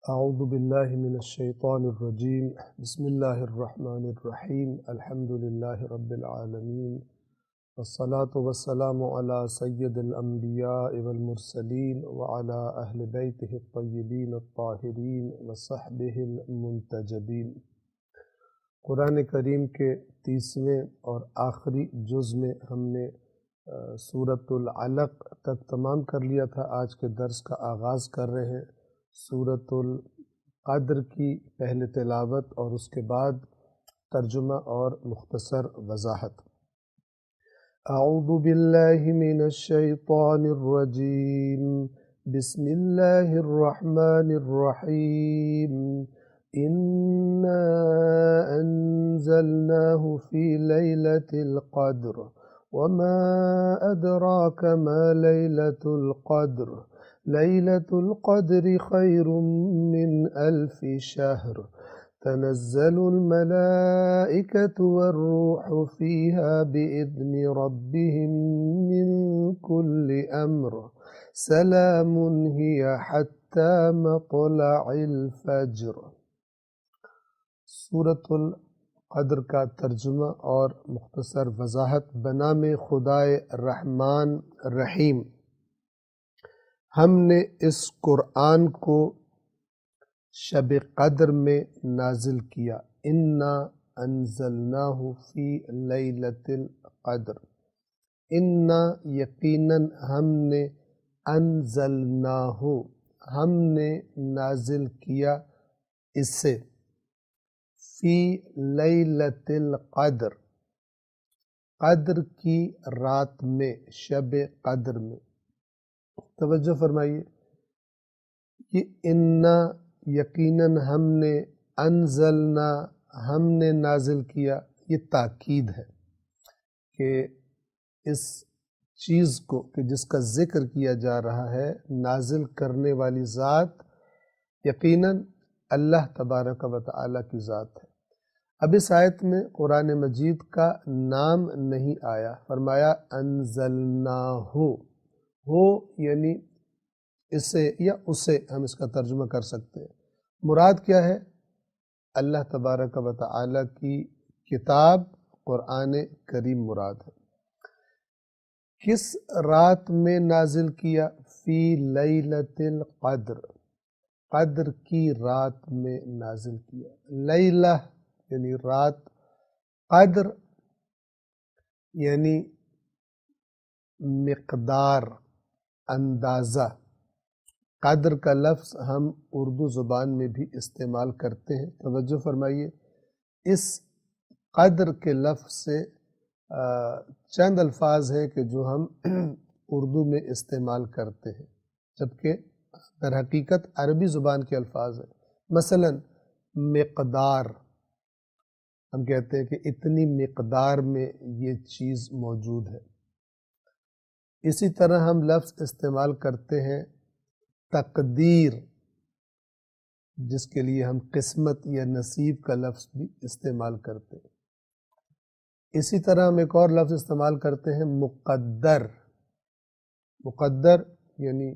اعوذ باللہ من الشیطان الرجیم بسم اللہ الرحمن الرحیم الحمد للہ رب العالمین والصلاة والسلام علی سید الانبیاء والمرسلین وعلی اہل بیتہ الطیبین الطاہرین وصحبہ المنتجبین۔ قرآن کریم کے 30ویں اور آخری جز میں ہم نے سورۃ العلق تک تمام کر لیا تھا۔ آج کے درس کا آغاز کر رہے ہیں سورۃ القدر کی پہلے تلاوت اور اس کے بعد ترجمہ اور مختصر وضاحت۔ اعوذ باللہ من الشیطان الرجیم بسم اللہ الرحمن الرحیم انا انزلناہ فی لیلۃ القدر وما ادراک ما لیلۃ القدر ليلة القدر خير من 1000 شهر تنزل الملائكة والروح فيها بإذن ربهم من كل أمر سلام هي حتى مطلع الفجر۔ سورۃ القدر کا ترجمہ اور مختصر وضاحت۔ بنام خدائے رحمان رحیم، ہم نے اس قرآن کو شب قدر میں نازل کیا۔ انا انزلناہ فی لیلۃ القدر، انا یقیناً ہم نے، انزلناہ ہم نے نازل کیا اسے، فی لیلۃ القدر قدر کی رات میں، شب قدر میں۔ توجہ فرمائیے، یہ انا یقیناً ہم نے، انزلنا ہم نے نازل کیا، یہ تاکید ہے کہ اس چیز کو کہ جس کا ذکر کیا جا رہا ہے نازل کرنے والی ذات یقیناً اللہ تبارک و تعالیٰ کی ذات ہے۔ اب اس آیت میں قرآن مجید کا نام نہیں آیا، فرمایا انزلناہ، ہو یعنی اسے یا اسے ہم اس کا ترجمہ کر سکتے ہیں۔ مراد کیا ہے؟ اللہ تبارک و تعالیٰ کی کتاب قرآن کریم مراد ہے۔ کس رات میں نازل کیا؟ فی لیلۃ القدر، قدر کی رات میں نازل کیا۔ لیلہ یعنی رات، قدر یعنی مقدار، اندازہ۔ قدر کا لفظ ہم اردو زبان میں بھی استعمال کرتے ہیں۔ توجہ فرمائیے، اس قدر کے لفظ سے چند الفاظ ہیں کہ جو ہم اردو میں استعمال کرتے ہیں، جبکہ در حقیقت عربی زبان کے الفاظ ہیں۔ مثلا مقدار، ہم کہتے ہیں کہ اتنی مقدار میں یہ چیز موجود ہے۔ اسی طرح ہم لفظ استعمال کرتے ہیں تقدیر، جس کے لیے ہم قسمت یا نصیب کا لفظ بھی استعمال کرتے ہیں۔ اسی طرح ہم ایک اور لفظ استعمال کرتے ہیں مقدر۔ مقدر یعنی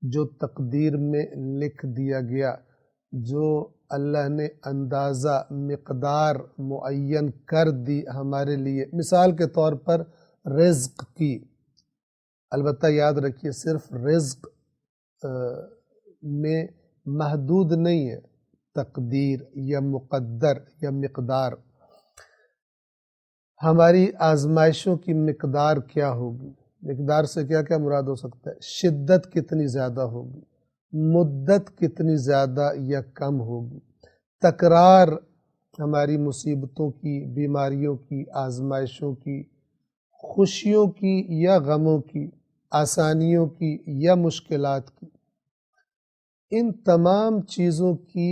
جو تقدیر میں لکھ دیا گیا، جو اللہ نے اندازہ، مقدار معین کر دی ہمارے لیے۔ مثال کے طور پر رزق کی، البتہ یاد رکھیے صرف رزق میں محدود نہیں ہے تقدیر یا مقدر یا مقدار۔ ہماری آزمائشوں کی مقدار کیا ہوگی؟ مقدار سے کیا کیا مراد ہو سکتا ہے؟ شدت کتنی زیادہ ہوگی، مدت کتنی زیادہ یا کم ہوگی، تکرار ہماری مصیبتوں کی، بیماریوں کی، آزمائشوں کی، خوشیوں کی یا غموں کی، آسانیوں کی یا مشکلات کی، ان تمام چیزوں کی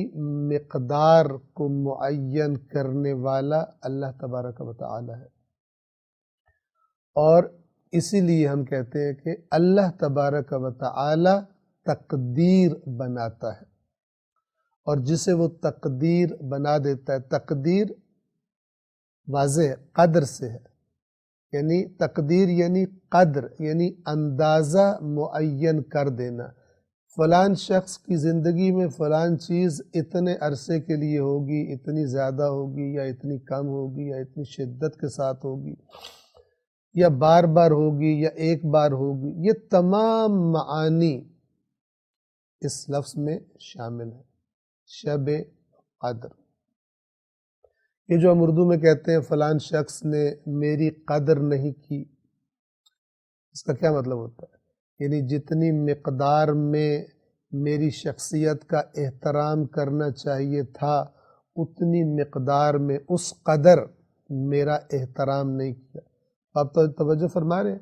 مقدار کو معین کرنے والا اللہ تبارک و تعالی ہے۔ اور اسی لیے ہم کہتے ہیں کہ اللہ تبارک و تعالی تقدیر بناتا ہے، اور جسے وہ تقدیر بنا دیتا ہے، تقدیر واضح قدر سے ہے، یعنی تقدیر یعنی قدر، یعنی اندازہ معین کر دینا۔ فلان شخص کی زندگی میں فلان چیز اتنے عرصے کے لیے ہوگی، اتنی زیادہ ہوگی یا اتنی کم ہوگی یا اتنی شدت کے ساتھ ہوگی یا بار بار ہوگی یا ایک بار ہوگی، یہ تمام معانی اس لفظ میں شامل ہے۔ شب قدر، یہ جو ہم اردو میں کہتے ہیں فلان شخص نے میری قدر نہیں کی، اس کا کیا مطلب ہوتا ہے؟ یعنی جتنی مقدار میں میری شخصیت کا احترام کرنا چاہیے تھا اتنی مقدار میں اس قدر میرا احترام نہیں کیا۔ آپ تو توجہ فرما رہے ہیں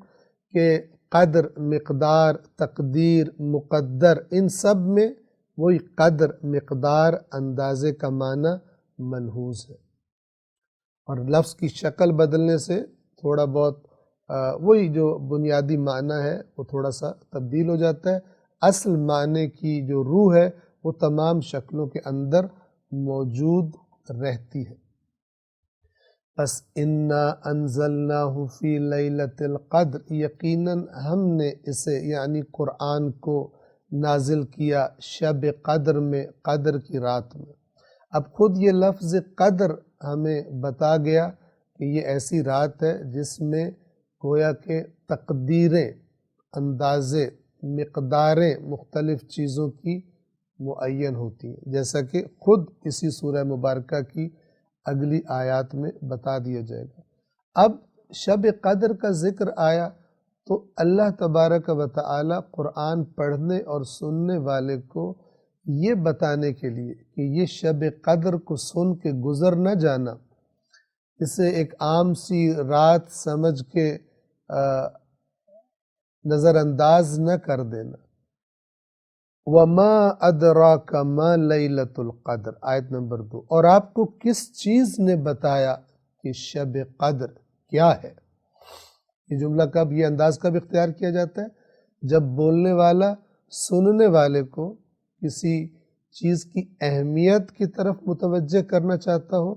کہ قدر، مقدار، تقدیر، مقدر، ان سب میں وہی قدر، مقدار، اندازے کا معنی ملحوظ ہے، اور لفظ کی شکل بدلنے سے تھوڑا بہت وہی جو بنیادی معنی ہے وہ تھوڑا سا تبدیل ہو جاتا ہے، اصل معنی کی جو روح ہے وہ تمام شکلوں کے اندر موجود رہتی ہے۔ بس انا انزلناہ فی لیلۃ القدر، یقیناً ہم نے اسے یعنی قرآن کو نازل کیا شب قدر میں، قدر کی رات میں۔ اب خود یہ لفظ قدر ہمیں بتا گیا کہ یہ ایسی رات ہے جس میں گویا کہ تقدیریں، اندازے، مقداریں مختلف چیزوں کی معین ہوتی ہیں، جیسا کہ خود اسی سورہ مبارکہ کی اگلی آیات میں بتا دیا جائے گا۔ اب شب قدر کا ذکر آیا تو اللہ تبارک و تعالی قرآن پڑھنے اور سننے والے کو یہ بتانے کے لیے کہ یہ شب قدر کو سن کے گزر نہ جانا، اسے ایک عام سی رات سمجھ کے نظر انداز نہ کر دینا۔ وَمَا أَدْرَاكَ مَا لَيْلَةُ الْقَدْرِ، آیت نمبر 2، اور آپ کو کس چیز نے بتایا کہ شب قدر کیا ہے؟ یہ جملہ کب، یہ انداز کب اختیار کیا جاتا ہے؟ جب بولنے والا سننے والے کو کسی چیز کی اہمیت کی طرف متوجہ کرنا چاہتا ہو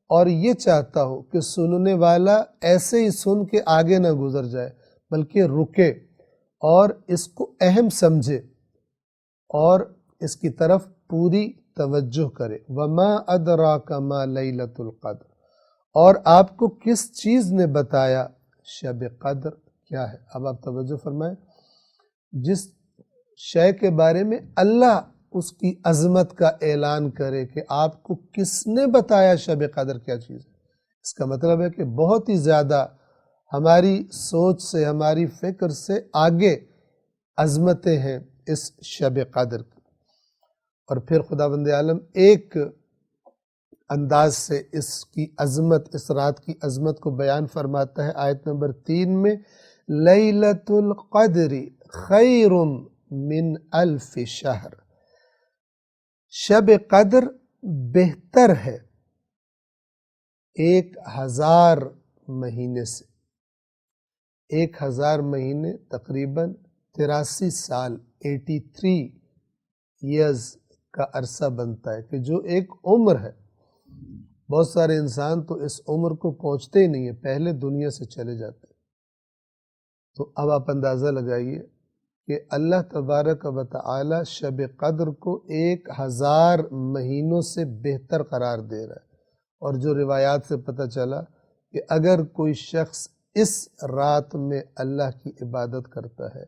اور یہ چاہتا ہو کہ سننے والا ایسے ہی سن کے آگے نہ گزر جائے بلکہ رکے اور اس کو اہم سمجھے اور اس کی طرف پوری توجہ کرے۔ وَمَا أَدْرَاكَ مَا لَيْلَةُ الْقَدْرِ، اور آپ کو کس چیز نے بتایا شب قدر کیا ہے؟ اب آپ توجہ فرمائیں، جس شے کے بارے میں اللہ اس کی عظمت کا اعلان کرے کہ آپ کو کس نے بتایا شب قدر کیا چیز ہے، اس کا مطلب ہے کہ بہت ہی زیادہ ہماری سوچ سے، ہماری فکر سے آگے عظمتیں ہیں اس شب قدر کی۔ اور پھر خداوند عالم ایک انداز سے اس کی عظمت، اس رات کی عظمت کو بیان فرماتا ہے آیت نمبر 3 میں، لیلۃ القدر خیر من الف شہر، شب قدر بہتر ہے 1000 مہینے سے۔ 1000 مہینے تقریباً 83 سال، 83 ایئرز کا عرصہ بنتا ہے، کہ جو ایک عمر ہے۔ بہت سارے انسان تو اس عمر کو پہنچتے ہی نہیں ہیں، پہلے دنیا سے چلے جاتے ہیں۔ تو اب آپ اندازہ لگائیے کہ اللہ تبارک و تعالی شب قدر کو 1000 مہینوں سے بہتر قرار دے رہا ہے، اور جو روایات سے پتہ چلا کہ اگر کوئی شخص اس رات میں اللہ کی عبادت کرتا ہے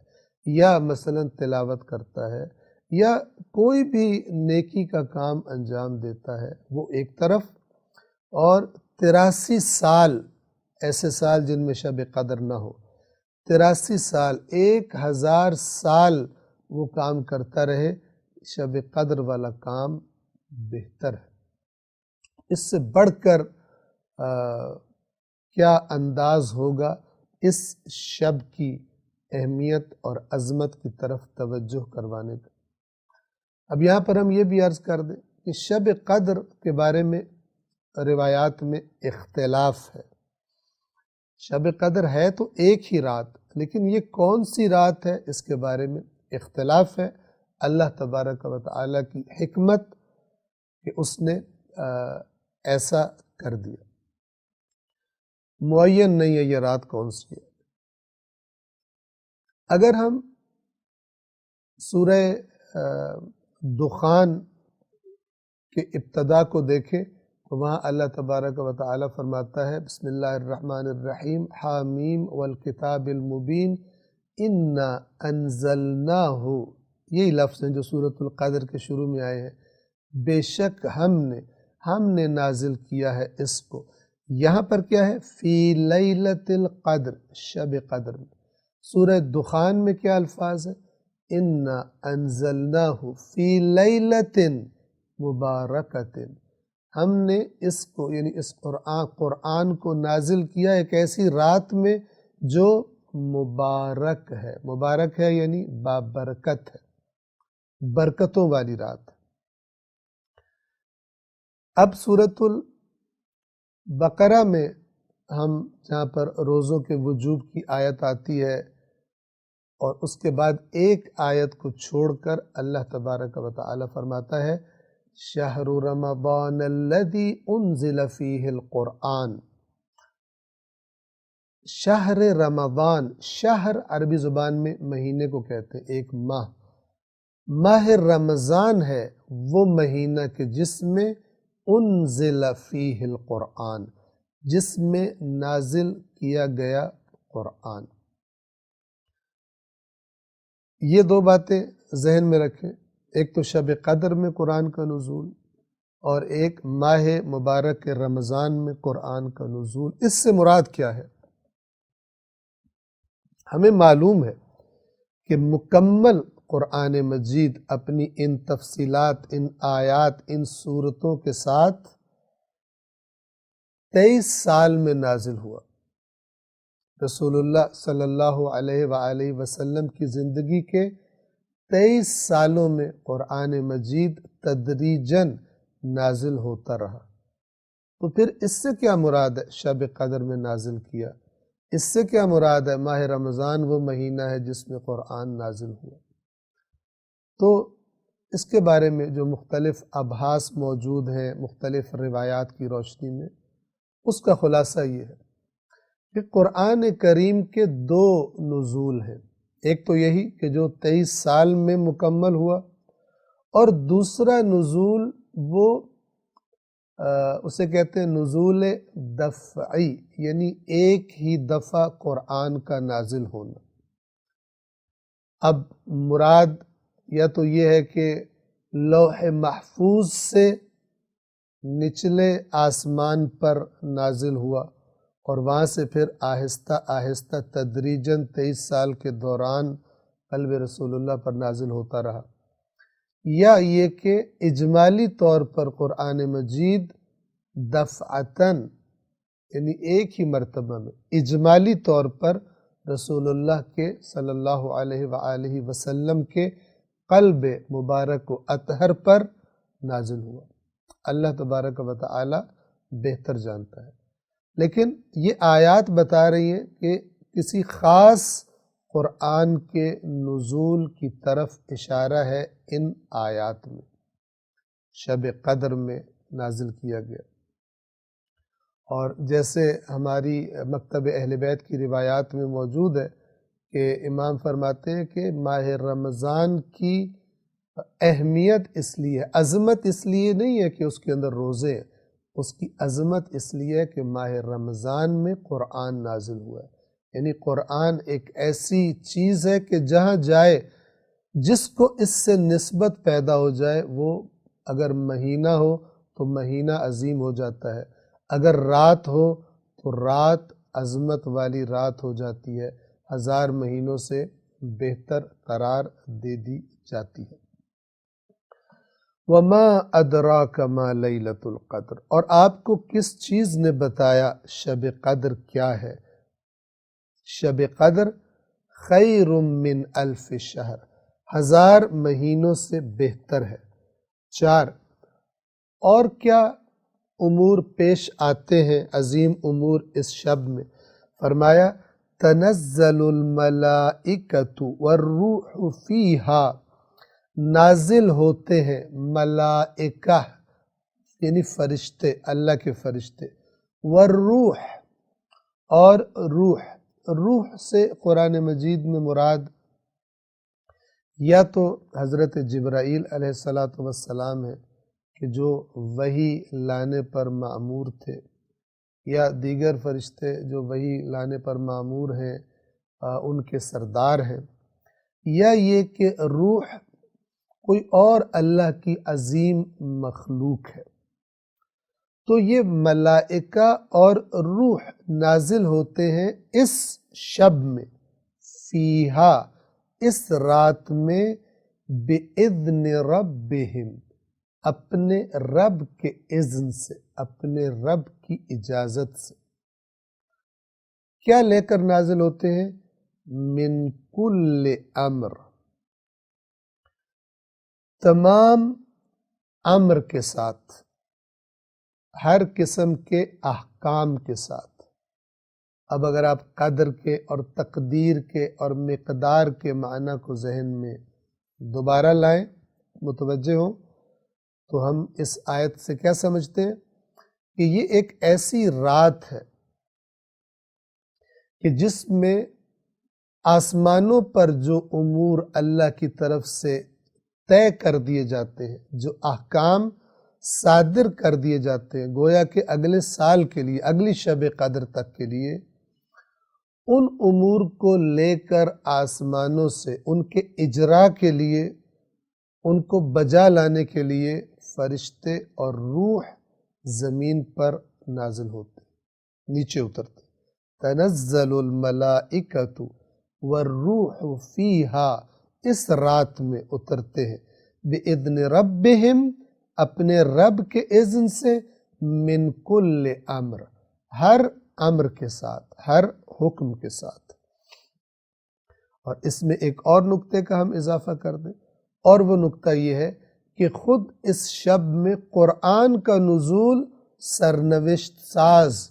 یا مثلا تلاوت کرتا ہے یا کوئی بھی نیکی کا کام انجام دیتا ہے، وہ ایک طرف، اور 83 سال، ایسے سال جن میں شب قدر نہ ہو، 83 سال، 1000 سال وہ کام کرتا رہے، شب قدر والا کام بہتر ہے۔ اس سے بڑھ کر کیا انداز ہوگا اس شب کی اہمیت اور عظمت کی طرف توجہ کروانے کا۔ اب یہاں پر ہم یہ بھی عرض کر دیں کہ شب قدر کے بارے میں روایات میں اختلاف ہے۔ شب قدر ہے تو ایک ہی رات، لیکن یہ کون سی رات ہے اس کے بارے میں اختلاف ہے۔ اللہ تبارک و تعالی کی حکمت کہ اس نے ایسا کر دیا، معین نہیں ہے یہ رات کون سی ہے۔ اگر ہم سورہ دخان کے ابتدا کو دیکھیں تو وہاں اللہ تبارک و تعالی فرماتا ہے بسم اللہ الرحمن الرحیم حامیم والکتاب المبین انا انزلناہ، یہی لفظ ہیں جو سورۃ القدر کے شروع میں آئے ہیں، بے شک ہم نے نازل کیا ہے اس کو، یہاں پر کیا ہے فی لیلۃ القدر، شب قدر میں۔ سورہ دخان میں کیا الفاظ ہے؟ انا انزلناہ فی لیلۃ مبارکۃ، ہم نے اس کو یعنی اس قرآن کو نازل کیا ایک ایسی رات میں جو مبارک ہے یعنی بابرکت ہے، برکتوں والی رات۔ اب سورۃ البقرہ میں ہم جہاں پر روزوں کے وجوب کی آیت آتی ہے اور اس کے بعد ایک آیت کو چھوڑ کر اللہ تبارک و تعالی فرماتا ہے شہر رمضان الذی انزل فیہ القرآن، شہر رمضان، شہر عربی زبان میں مہینے کو کہتے ہیں، ایک ماہ رمضان ہے وہ مہینہ کہ جس میں انزل فیہ القرآن، جس میں نازل کیا گیا قرآن۔ یہ دو باتیں ذہن میں رکھیں، ایک تو شب قدر میں قرآن کا نزول اور ایک ماہ مبارک رمضان میں قرآن کا نزول۔ اس سے مراد کیا ہے؟ ہمیں معلوم ہے کہ مکمل قرآن مجید اپنی ان تفصیلات، ان آیات، ان صورتوں کے ساتھ 23 سال میں نازل ہوا۔ رسول اللہ صلی اللہ علیہ وآلہ وسلم کی زندگی کے 23 سالوں میں قرآن مجید تدریجاً نازل ہوتا رہا۔ تو پھر اس سے کیا مراد ہے شب قدر میں نازل کیا؟ اس سے کیا مراد ہے ماہ رمضان وہ مہینہ ہے جس میں قرآن نازل ہوا؟ تو اس کے بارے میں جو مختلف ابحاث موجود ہیں مختلف روایات کی روشنی میں، اس کا خلاصہ یہ ہے کہ قرآن کریم کے 2 نزول ہیں، ایک تو یہی کہ جو 23 سال میں مکمل ہوا، اور دوسرا نزول وہ اسے کہتے ہیں نزول دفعی، یعنی ایک ہی دفعہ قرآن کا نازل ہونا۔ اب مراد یا تو یہ ہے کہ لوح محفوظ سے نچلے آسمان پر نازل ہوا اور وہاں سے پھر آہستہ آہستہ تدریجاً 23 سال کے دوران قلب رسول اللہ پر نازل ہوتا رہا، یا یہ کہ اجمالی طور پر قرآن مجید دفعتاً یعنی ایک ہی مرتبہ میں اجمالی طور پر رسول اللہ کے صلی اللہ علیہ وآلہ وسلم کے قلب مبارک و اطہر پر نازل ہوا۔ اللہ تبارک و تعالی بہتر جانتا ہے، لیکن یہ آیات بتا رہی ہیں کہ کسی خاص قرآن کے نزول کی طرف اشارہ ہے ان آیات میں، شب قدر میں نازل کیا گیا۔ اور جیسے ہماری مکتب اہل بیت کی روایات میں موجود ہے کہ امام فرماتے ہیں کہ ماہ رمضان کی اہمیت اس لیے، عظمت اس لیے نہیں ہے کہ اس کے اندر روزے ہیں، اس کی عظمت اس لیے ہے کہ ماہ رمضان میں قرآن نازل ہوا ہے۔ یعنی قرآن ایک ایسی چیز ہے کہ جہاں جائے جس کو اس سے نسبت پیدا ہو جائے، وہ اگر مہینہ ہو تو مہینہ عظیم ہو جاتا ہے، اگر رات ہو تو رات عظمت والی رات ہو جاتی ہے، 1000 مہینوں سے بہتر قرار دے دی جاتی ہے۔ وَمَا أَدْرَاكَ مَا لَيْلَةُ الْقَدْرِ، اور آپ کو کس چیز نے بتایا شب قدر کیا ہے؟ شب قدر خیر من الف شہر، 1000 مہینوں سے بہتر ہے۔ 4 اور کیا امور پیش آتے ہیں عظیم امور اس شب میں؟ فرمایا تنزل الملائکۃ والروح فیہا، نازل ہوتے ہیں ملائکہ یعنی فرشتے، اللہ کے فرشتے، والروح اور روح سے قرآن مجید میں مراد یا تو حضرت جبرائیل علیہ السلام ہے کہ جو وحی لانے پر مأمور تھے، یا دیگر فرشتے جو وحی لانے پر مأمور ہیں، ان کے سردار ہیں، یا یہ کہ روح کوئی اور اللہ کی عظیم مخلوق ہے۔ تو یہ ملائکہ اور روح نازل ہوتے ہیں اس شب میں، فیہا اس رات میں، بِإِذْنِ رَبِّهِمْ اپنے رب کے اذن سے، اپنے رب کی اجازت سے۔ کیا لے کر نازل ہوتے ہیں؟ من کل امر، تمام امر کے ساتھ، ہر قسم کے احکام کے ساتھ۔ اب اگر آپ قدر کے اور تقدیر کے اور مقدار کے معنی کو ذہن میں دوبارہ لائیں، متوجہ ہوں، تو ہم اس آیت سے کیا سمجھتے ہیں کہ یہ ایک ایسی رات ہے کہ جس میں آسمانوں پر جو امور اللہ کی طرف سے طے کر دیے جاتے ہیں، جو احکام صادر کر دیے جاتے ہیں، گویا کہ اگلے سال کے لیے، اگلی شب قدر تک کے لیے، ان امور کو لے کر آسمانوں سے ان کے اجرا کے لیے، ان کو بجا لانے کے لیے فرشتے اور روح زمین پر نازل ہوتے، نیچے اترتے۔ تنزل الملائکۃ والروح فیہا اس رات میں اترتے ہیں، بِإِذْنِ رَبِّهِمْ اپنے رب کے اذن سے، من کل امر ہر امر کے ساتھ، ہر حکم کے ساتھ۔ اور اس میں ایک اور نقطے کا ہم اضافہ کر دیں، اور وہ نقطہ یہ ہے کہ خود اس شب میں قرآن کا نزول سرنوشت ساز،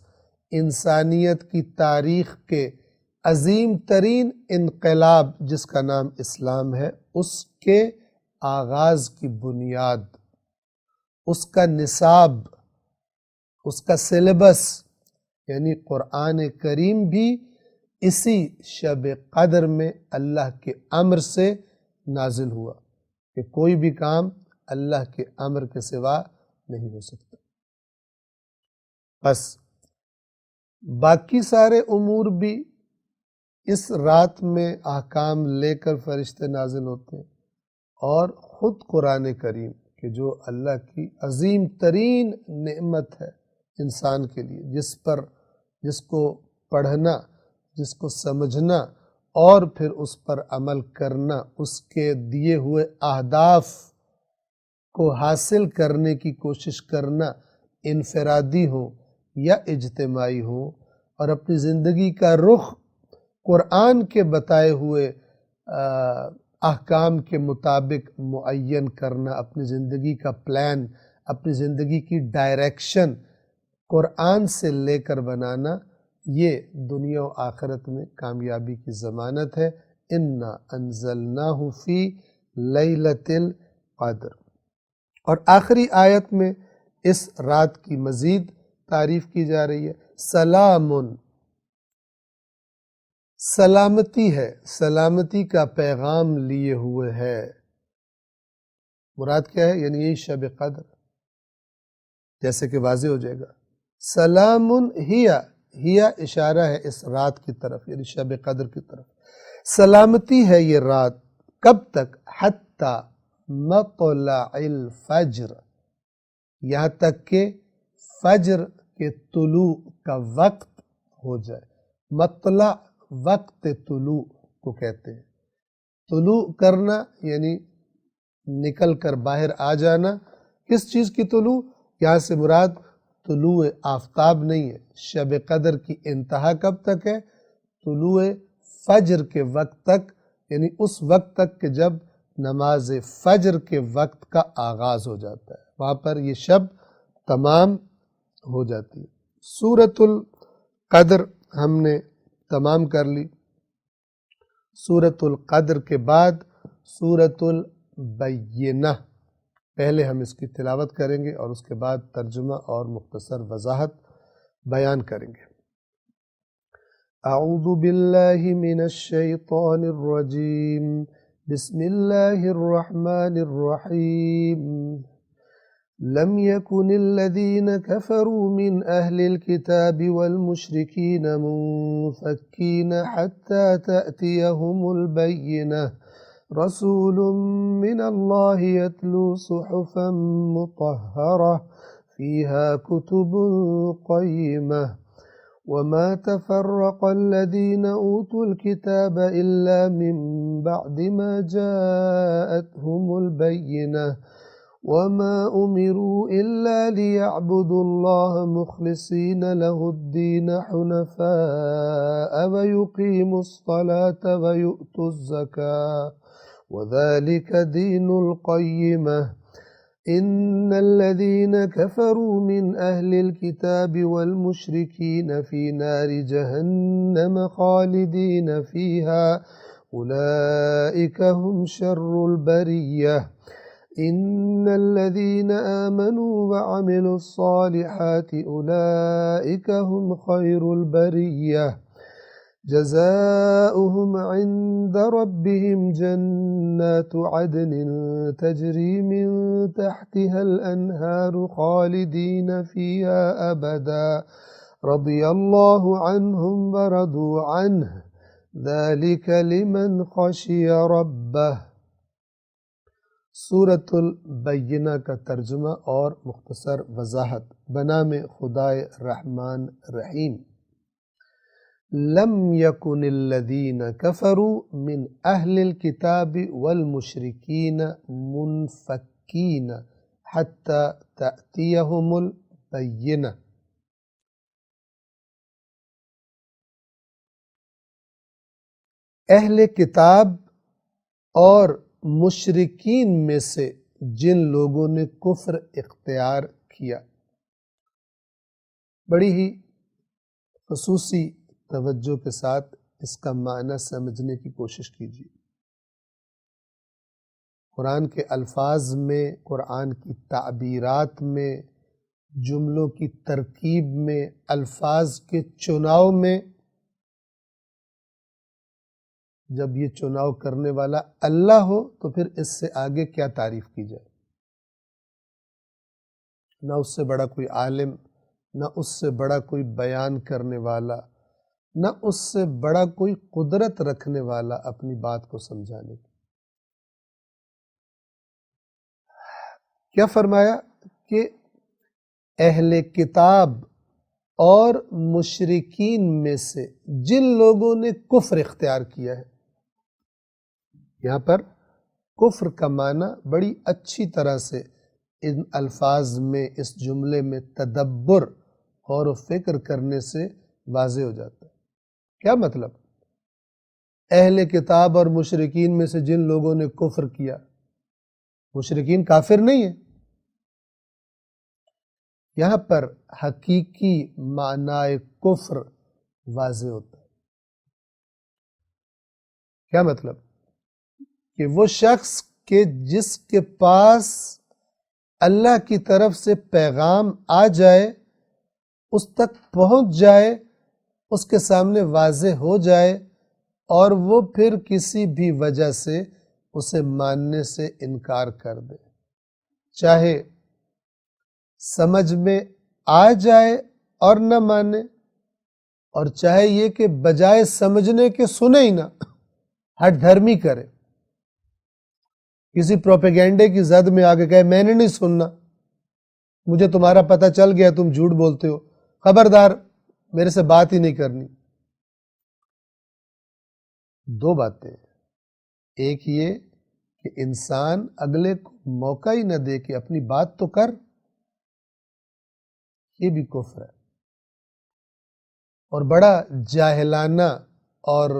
انسانیت کی تاریخ کے عظیم ترین انقلاب جس کا نام اسلام ہے، اس کے آغاز کی بنیاد، اس کا نصاب، اس کا سلیبس، یعنی قرآن کریم بھی اسی شب قدر میں اللہ کے امر سے نازل ہوا کہ کوئی بھی کام اللہ کے امر کے سوا نہیں ہو سکتا۔ بس باقی سارے امور بھی اس رات میں احکام لے کر فرشتے نازل ہوتے ہیں، اور خود قرآن کریم کہ جو اللہ کی عظیم ترین نعمت ہے انسان کے لیے، جس کو پڑھنا، جس کو سمجھنا اور پھر اس پر عمل کرنا، اس کے دیے ہوئے اہداف کو حاصل کرنے کی کوشش کرنا، انفرادی ہو یا اجتماعی ہو، اور اپنی زندگی کا رخ قرآن کے بتائے ہوئے احکام کے مطابق معین کرنا، اپنی زندگی کا پلان، اپنی زندگی کی ڈائریکشن قرآن سے لے کر بنانا، یہ دنیا و آخرت میں کامیابی کی ضمانت ہے۔ انا انزلناہ فی لیلۃ القدر۔ اور آخری آیت میں اس رات کی مزید تعریف کی جا رہی ہے، سلام، سلامتی ہے، سلامتی کا پیغام لیے ہوئے ہے۔ مراد کیا ہے؟ یعنی یہی شب قدر، جیسے کہ واضح ہو جائے گا۔ سلام ہی اشارہ ہے اس رات کی طرف، یعنی شب قدر کی طرف۔ سلامتی ہے یہ رات، کب تک؟ حتی مطلع الفجر، یہاں تک کہ فجر کے طلوع کا وقت ہو جائے۔ مطلع وقت طلوع کو کہتے ہیں۔ طلوع کرنا یعنی نکل کر باہر آ جانا۔ کس چیز کی طلوع؟ یہاں سے مراد طلوع آفتاب نہیں ہے۔ شب قدر کی انتہا کب تک ہے؟ طلوع فجر کے وقت تک، یعنی اس وقت تک کہ جب نماز فجر کے وقت کا آغاز ہو جاتا ہے، وہاں پر یہ شب تمام ہو جاتی ہے۔ سورۃ القدر ہم نے تمام کر لی۔ سورۃ القدر کے بعد سورۃ البینہ، پہلے ہم اس کی تلاوت کریں گے اور اس کے بعد ترجمہ اور مختصر وضاحت بیان کریں گے۔ اعوذ باللہ من الشیطان الرجیم، بسم الله الرحمن الرحيم لم يكن الذين كفروا من أهل الكتاب والمشركين منفكين حتى تأتيهم البينة رسول من الله يتلو صحفا مطهرة فيها كتب قيمة وما تفرق الذين أوتوا الكتاب إلا من بعد ما جاءتهم البينة وما أمروا إلا ليعبدوا الله مخلصين له الدين حنفاء ويقيموا الصلاة ويؤتوا الزكاة وذلك دين القيمة إن الذين كفروا من أهل الكتاب والمشركين في نار جهنم خالدين فيها أولئك هم شر البرية إن الذين آمنوا وعملوا الصالحات أولئك هم خير البرية جزاؤهم عند ربهم جنات عدن تجري من تحتها الأنهار خالدين فيها أبدا رضي الله عنهم ورضوا عنه ذلك لمن خشي ربه۔ سورۃ البینہ کا ترجمہ اور مختصر وضاحت بنام خدائے رحمان رحیم۔ لم يكن الذين كفروا من أهل الكتاب والمشركين منفكين حتى تأتيهم البينة۔ اہل کتاب اور مشرکین میں سے جن لوگوں نے کفر اختیار کیا، بڑی ہی خصوصی توجہ کے ساتھ اس کا معنی سمجھنے کی کوشش کیجیے۔ قرآن کے الفاظ میں، قرآن کی تعبیرات میں، جملوں کی ترکیب میں، الفاظ کے چناؤ میں، جب یہ چناؤ کرنے والا اللہ ہو تو پھر اس سے آگے کیا تعریف کی جائے؟ نہ اس سے بڑا کوئی عالم، نہ اس سے بڑا کوئی بیان کرنے والا، نہ اس سے بڑا کوئی قدرت رکھنے والا اپنی بات کو سمجھانے کی۔ کیا فرمایا کہ اہل کتاب اور مشرکین میں سے جن لوگوں نے کفر اختیار کیا ہے۔ یہاں پر کفر کا معنی بڑی اچھی طرح سے ان الفاظ میں، اس جملے میں تدبر، غور و فکر کرنے سے واضح ہو جاتا ہے۔ کیا مطلب؟ اہل کتاب اور مشرکین میں سے جن لوگوں نے کفر کیا، مشرکین کافر نہیں ہیں۔ یہاں پر حقیقی معنی کفر واضح ہوتا ہے۔ کیا مطلب؟ کہ وہ شخص کہ جس کے پاس اللہ کی طرف سے پیغام آ جائے، اس تک پہنچ جائے، اس کے سامنے واضح ہو جائے، اور وہ پھر کسی بھی وجہ سے اسے ماننے سے انکار کر دے، چاہے سمجھ میں آ جائے اور نہ مانے، اور چاہے یہ کہ بجائے سمجھنے کے سنے ہی نہ، ہٹ دھرمی کرے، کسی پروپیگینڈے کی زد میں آگے کہے میں نے نہیں سننا، مجھے تمہارا پتہ چل گیا تم جھوٹ بولتے ہو، خبردار میرے سے بات ہی نہیں کرنی۔ دو باتیں، ایک یہ کہ انسان اگلے کو موقع ہی نہ دے کہ اپنی بات تو کر، یہ بھی کفر ہے، اور بڑا جاہلانہ اور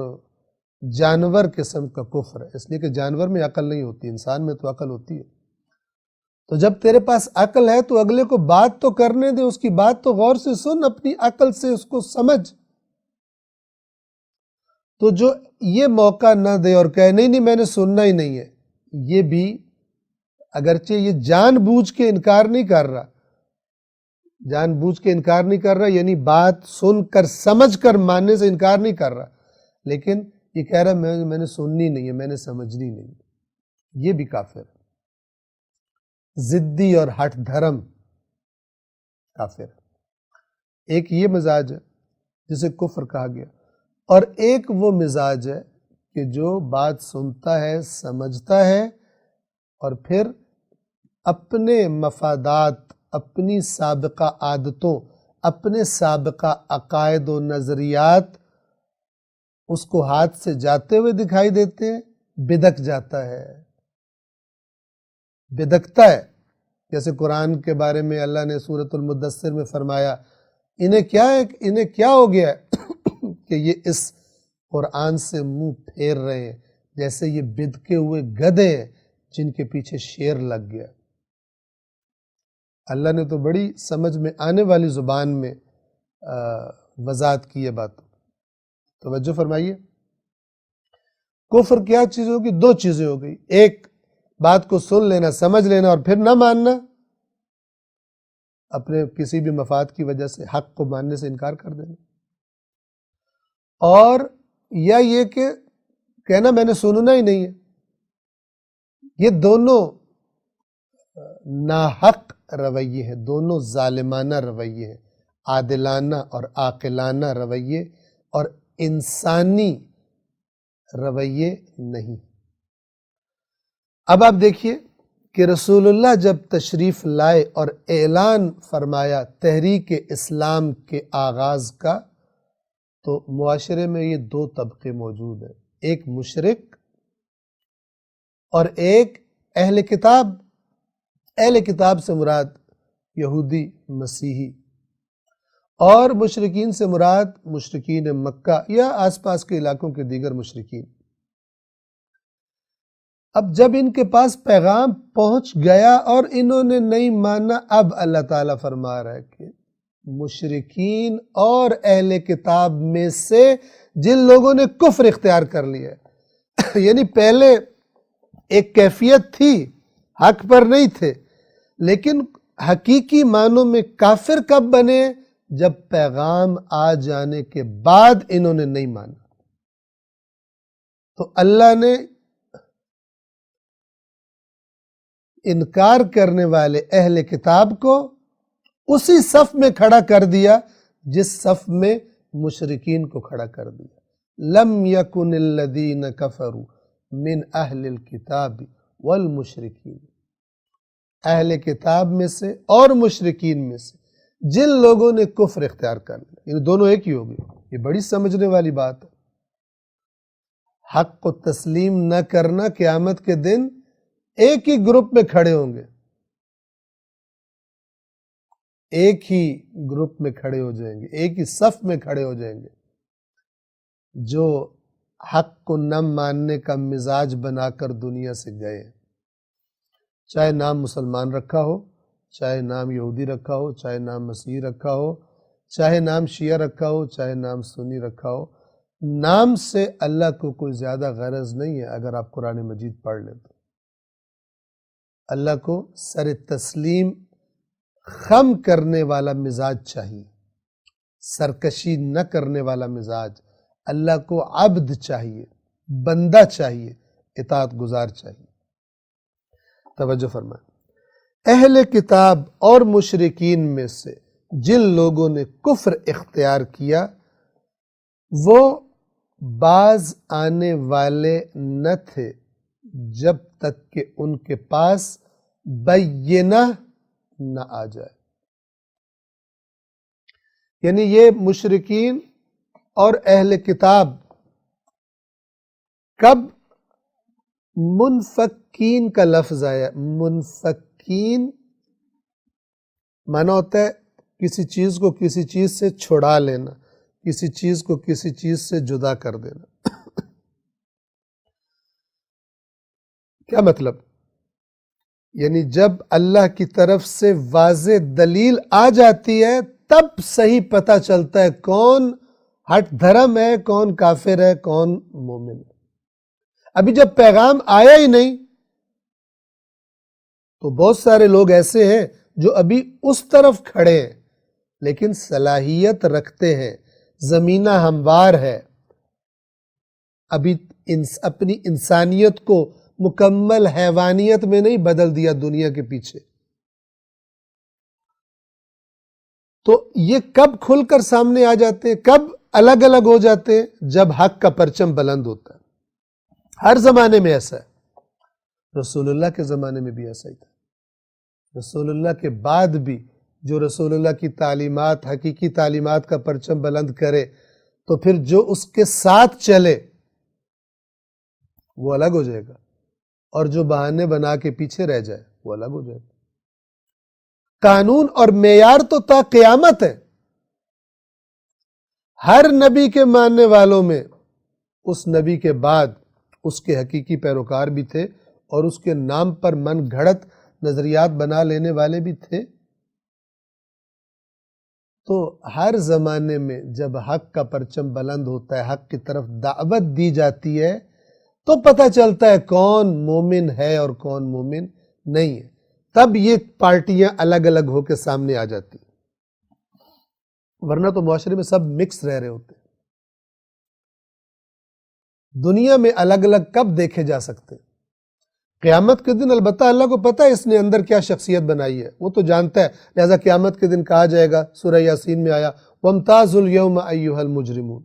جانور قسم کا کفر ہے، اس لیے کہ جانور میں عقل نہیں ہوتی، انسان میں تو عقل ہوتی ہے۔ تو جب تیرے پاس عقل ہے تو اگلے کو بات تو کرنے دے، اس کی بات تو غور سے سن، اپنی عقل سے اس کو سمجھ۔ تو جو یہ موقع نہ دے اور کہے نہیں میں نے سننا ہی نہیں ہے، یہ بھی اگرچہ یہ جان بوجھ کے انکار نہیں کر رہا، یعنی بات سن کر سمجھ کر ماننے سے انکار نہیں کر رہا، لیکن یہ کہہ رہا ہے میں نے سننی نہیں ہے، میں نے سمجھنی نہیں ہے، یہ بھی کافر ہے، ضدی اور ہٹ دھرم کافر ہے۔ ایک یہ مزاج ہے جسے کفر کہا گیا، اور ایک وہ مزاج ہے کہ جو بات سنتا ہے، سمجھتا ہے، اور پھر اپنے مفادات، اپنی سابقہ عادتوں، اپنے سابقہ عقائد و نظریات اس کو ہاتھ سے جاتے ہوئے دکھائی دیتے ہیں، بدک جاتا ہے، بدکتا ہے۔ جیسے قرآن کے بارے میں اللہ نے سورۃ المدثر میں فرمایا، انہیں کیا ہو گیا ہے کہ یہ اس قرآن سے منہ پھیر رہے ہیں، جیسے یہ بدکے ہوئے گدھے ہیں جن کے پیچھے شیر لگ گیا۔ اللہ نے تو بڑی سمجھ میں آنے والی زبان میں وضاحت کی ہے بات۔ توجہ فرمائیے، کفر کیا چیز ہوگی؟ دو چیزیں ہو گئی، ایک بات کو سن لینا، سمجھ لینا اور پھر نہ ماننا، اپنے کسی بھی مفاد کی وجہ سے حق کو ماننے سے انکار کر دینا، اور یا یہ کہ کہنا میں نے سننا ہی نہیں ہے۔ یہ دونوں ناحق رویے ہیں، دونوں ظالمانہ رویے ہیں، عادلانہ اور عاقلانہ رویے اور انسانی رویے نہیں۔ اب آپ دیکھیے کہ رسول اللہ جب تشریف لائے اور اعلان فرمایا تحریک اسلام کے آغاز کا، تو معاشرے میں یہ دو طبقے موجود ہیں، ایک مشرک اور ایک اہل کتاب۔ اہل کتاب سے مراد یہودی، مسیحی، اور مشرکین سے مراد مشرکین مکہ یا آس پاس کے علاقوں کے دیگر مشرکین۔ اب جب ان کے پاس پیغام پہنچ گیا اور انہوں نے نہیں مانا، اب اللہ تعالیٰ فرما رہا ہے کہ مشرکین اور اہل کتاب میں سے جن لوگوں نے کفر اختیار کر لیا ہے یعنی پہلے ایک کیفیت تھی، حق پر نہیں تھے، لیکن حقیقی معنوں میں کافر کب بنے؟ جب پیغام آ جانے کے بعد انہوں نے نہیں مانا، تو اللہ نے انکار کرنے والے اہل کتاب کو اسی صف میں کھڑا کر دیا جس صف میں مشرکین کو کھڑا کر دیا۔ لم یکن الذین کفروا من اہل الکتاب والمشرکین، اہل کتاب میں سے اور مشرکین میں سے جن لوگوں نے کفر اختیار کر لیا، یہ دونوں ایک ہی ہو گئے۔ یہ بڑی سمجھنے والی بات ہے۔ حق کو تسلیم نہ کرنا قیامت کے دن ایک ہی گروپ میں کھڑے ہوں گے، ایک ہی گروپ میں کھڑے ہو جائیں گے، ایک ہی صف میں کھڑے ہو جائیں گے، جو حق کو نہ ماننے کا مزاج بنا کر دنیا سے گئے، چاہے نام مسلمان رکھا ہو، چاہے نام یہودی رکھا ہو، چاہے نام مسیحی رکھا ہو، چاہے نام شیعہ رکھا ہو، چاہے نام سنی رکھا ہو۔ نام سے اللہ کو کوئی زیادہ غرض نہیں ہے۔ اگر آپ قرآن مجید پڑھ لیں تو اللہ کو سر تسلیم خم کرنے والا مزاج چاہیے، سرکشی نہ کرنے والا مزاج۔ اللہ کو عبد چاہیے، بندہ چاہیے، اطاعت گزار چاہیے۔ توجہ فرمائیں، اہل کتاب اور مشرکین میں سے جن لوگوں نے کفر اختیار کیا، وہ باز آنے والے نہ تھے جب تک کہ ان کے پاس بینہ نہ آ جائے۔ یعنی یہ مشرکین اور اہل کتاب کب منفکین کا لفظ آیا؟ منفکین معنی ہوتا ہے کسی چیز کو کسی چیز سے چھڑا لینا، کسی چیز کو کسی چیز سے جدا کر دینا۔ کیا مطلب؟ یعنی جب اللہ کی طرف سے واضح دلیل آ جاتی ہے تب صحیح پتہ چلتا ہے کون ہٹ دھرم ہے، کون کافر ہے، کون مومن ہے۔ ابھی جب پیغام آیا ہی نہیں تو بہت سارے لوگ ایسے ہیں جو ابھی اس طرف کھڑے ہیں لیکن صلاحیت رکھتے ہیں، زمینہ ہموار ہے، ابھی اپنی انسانیت کو مکمل حیوانیت میں نہیں بدل دیا دنیا کے پیچھے. تو یہ کب کھل کر سامنے آ جاتے ہیں، کب الگ الگ ہو جاتے ہیں؟ جب حق کا پرچم بلند ہوتا ہے. ہر زمانے میں ایسا ہے، رسول اللہ کے زمانے میں بھی ایسا ہی تھا. رسول اللہ کے بعد بھی جو رسول اللہ کی تعلیمات، حقیقی تعلیمات کا پرچم بلند کرے تو پھر جو اس کے ساتھ چلے وہ الگ ہو جائے گا، اور جو بہانے بنا کے پیچھے رہ جائے وہ الگ ہو جائے گا. قانون اور معیار تو تا قیامت ہے. ہر نبی کے ماننے والوں میں اس نبی کے بعد اس کے حقیقی پیروکار بھی تھے، اور اس کے نام پر من گھڑت نظریات بنا لینے والے بھی تھے. تو ہر زمانے میں جب حق کا پرچم بلند ہوتا ہے، حق کی طرف دعوت دی جاتی ہے، تو پتہ چلتا ہے کون مومن ہے اور کون مومن نہیں ہے. تب یہ پارٹیاں الگ الگ ہو کے سامنے آ جاتی، ورنہ تو معاشرے میں سب مکس رہ رہے ہوتے. دنیا میں الگ الگ کب دیکھے جا سکتے؟ قیامت کے دن. البتہ اللہ کو پتہ ہے اس نے اندر کیا شخصیت بنائی ہے، وہ تو جانتا ہے. لہذا قیامت کے دن کہا جائے گا، سورہ یاسین میں آیا وَامْتَازُوا الْيَوْمَ أَيُّهَا الْمُجْرِمُونَ،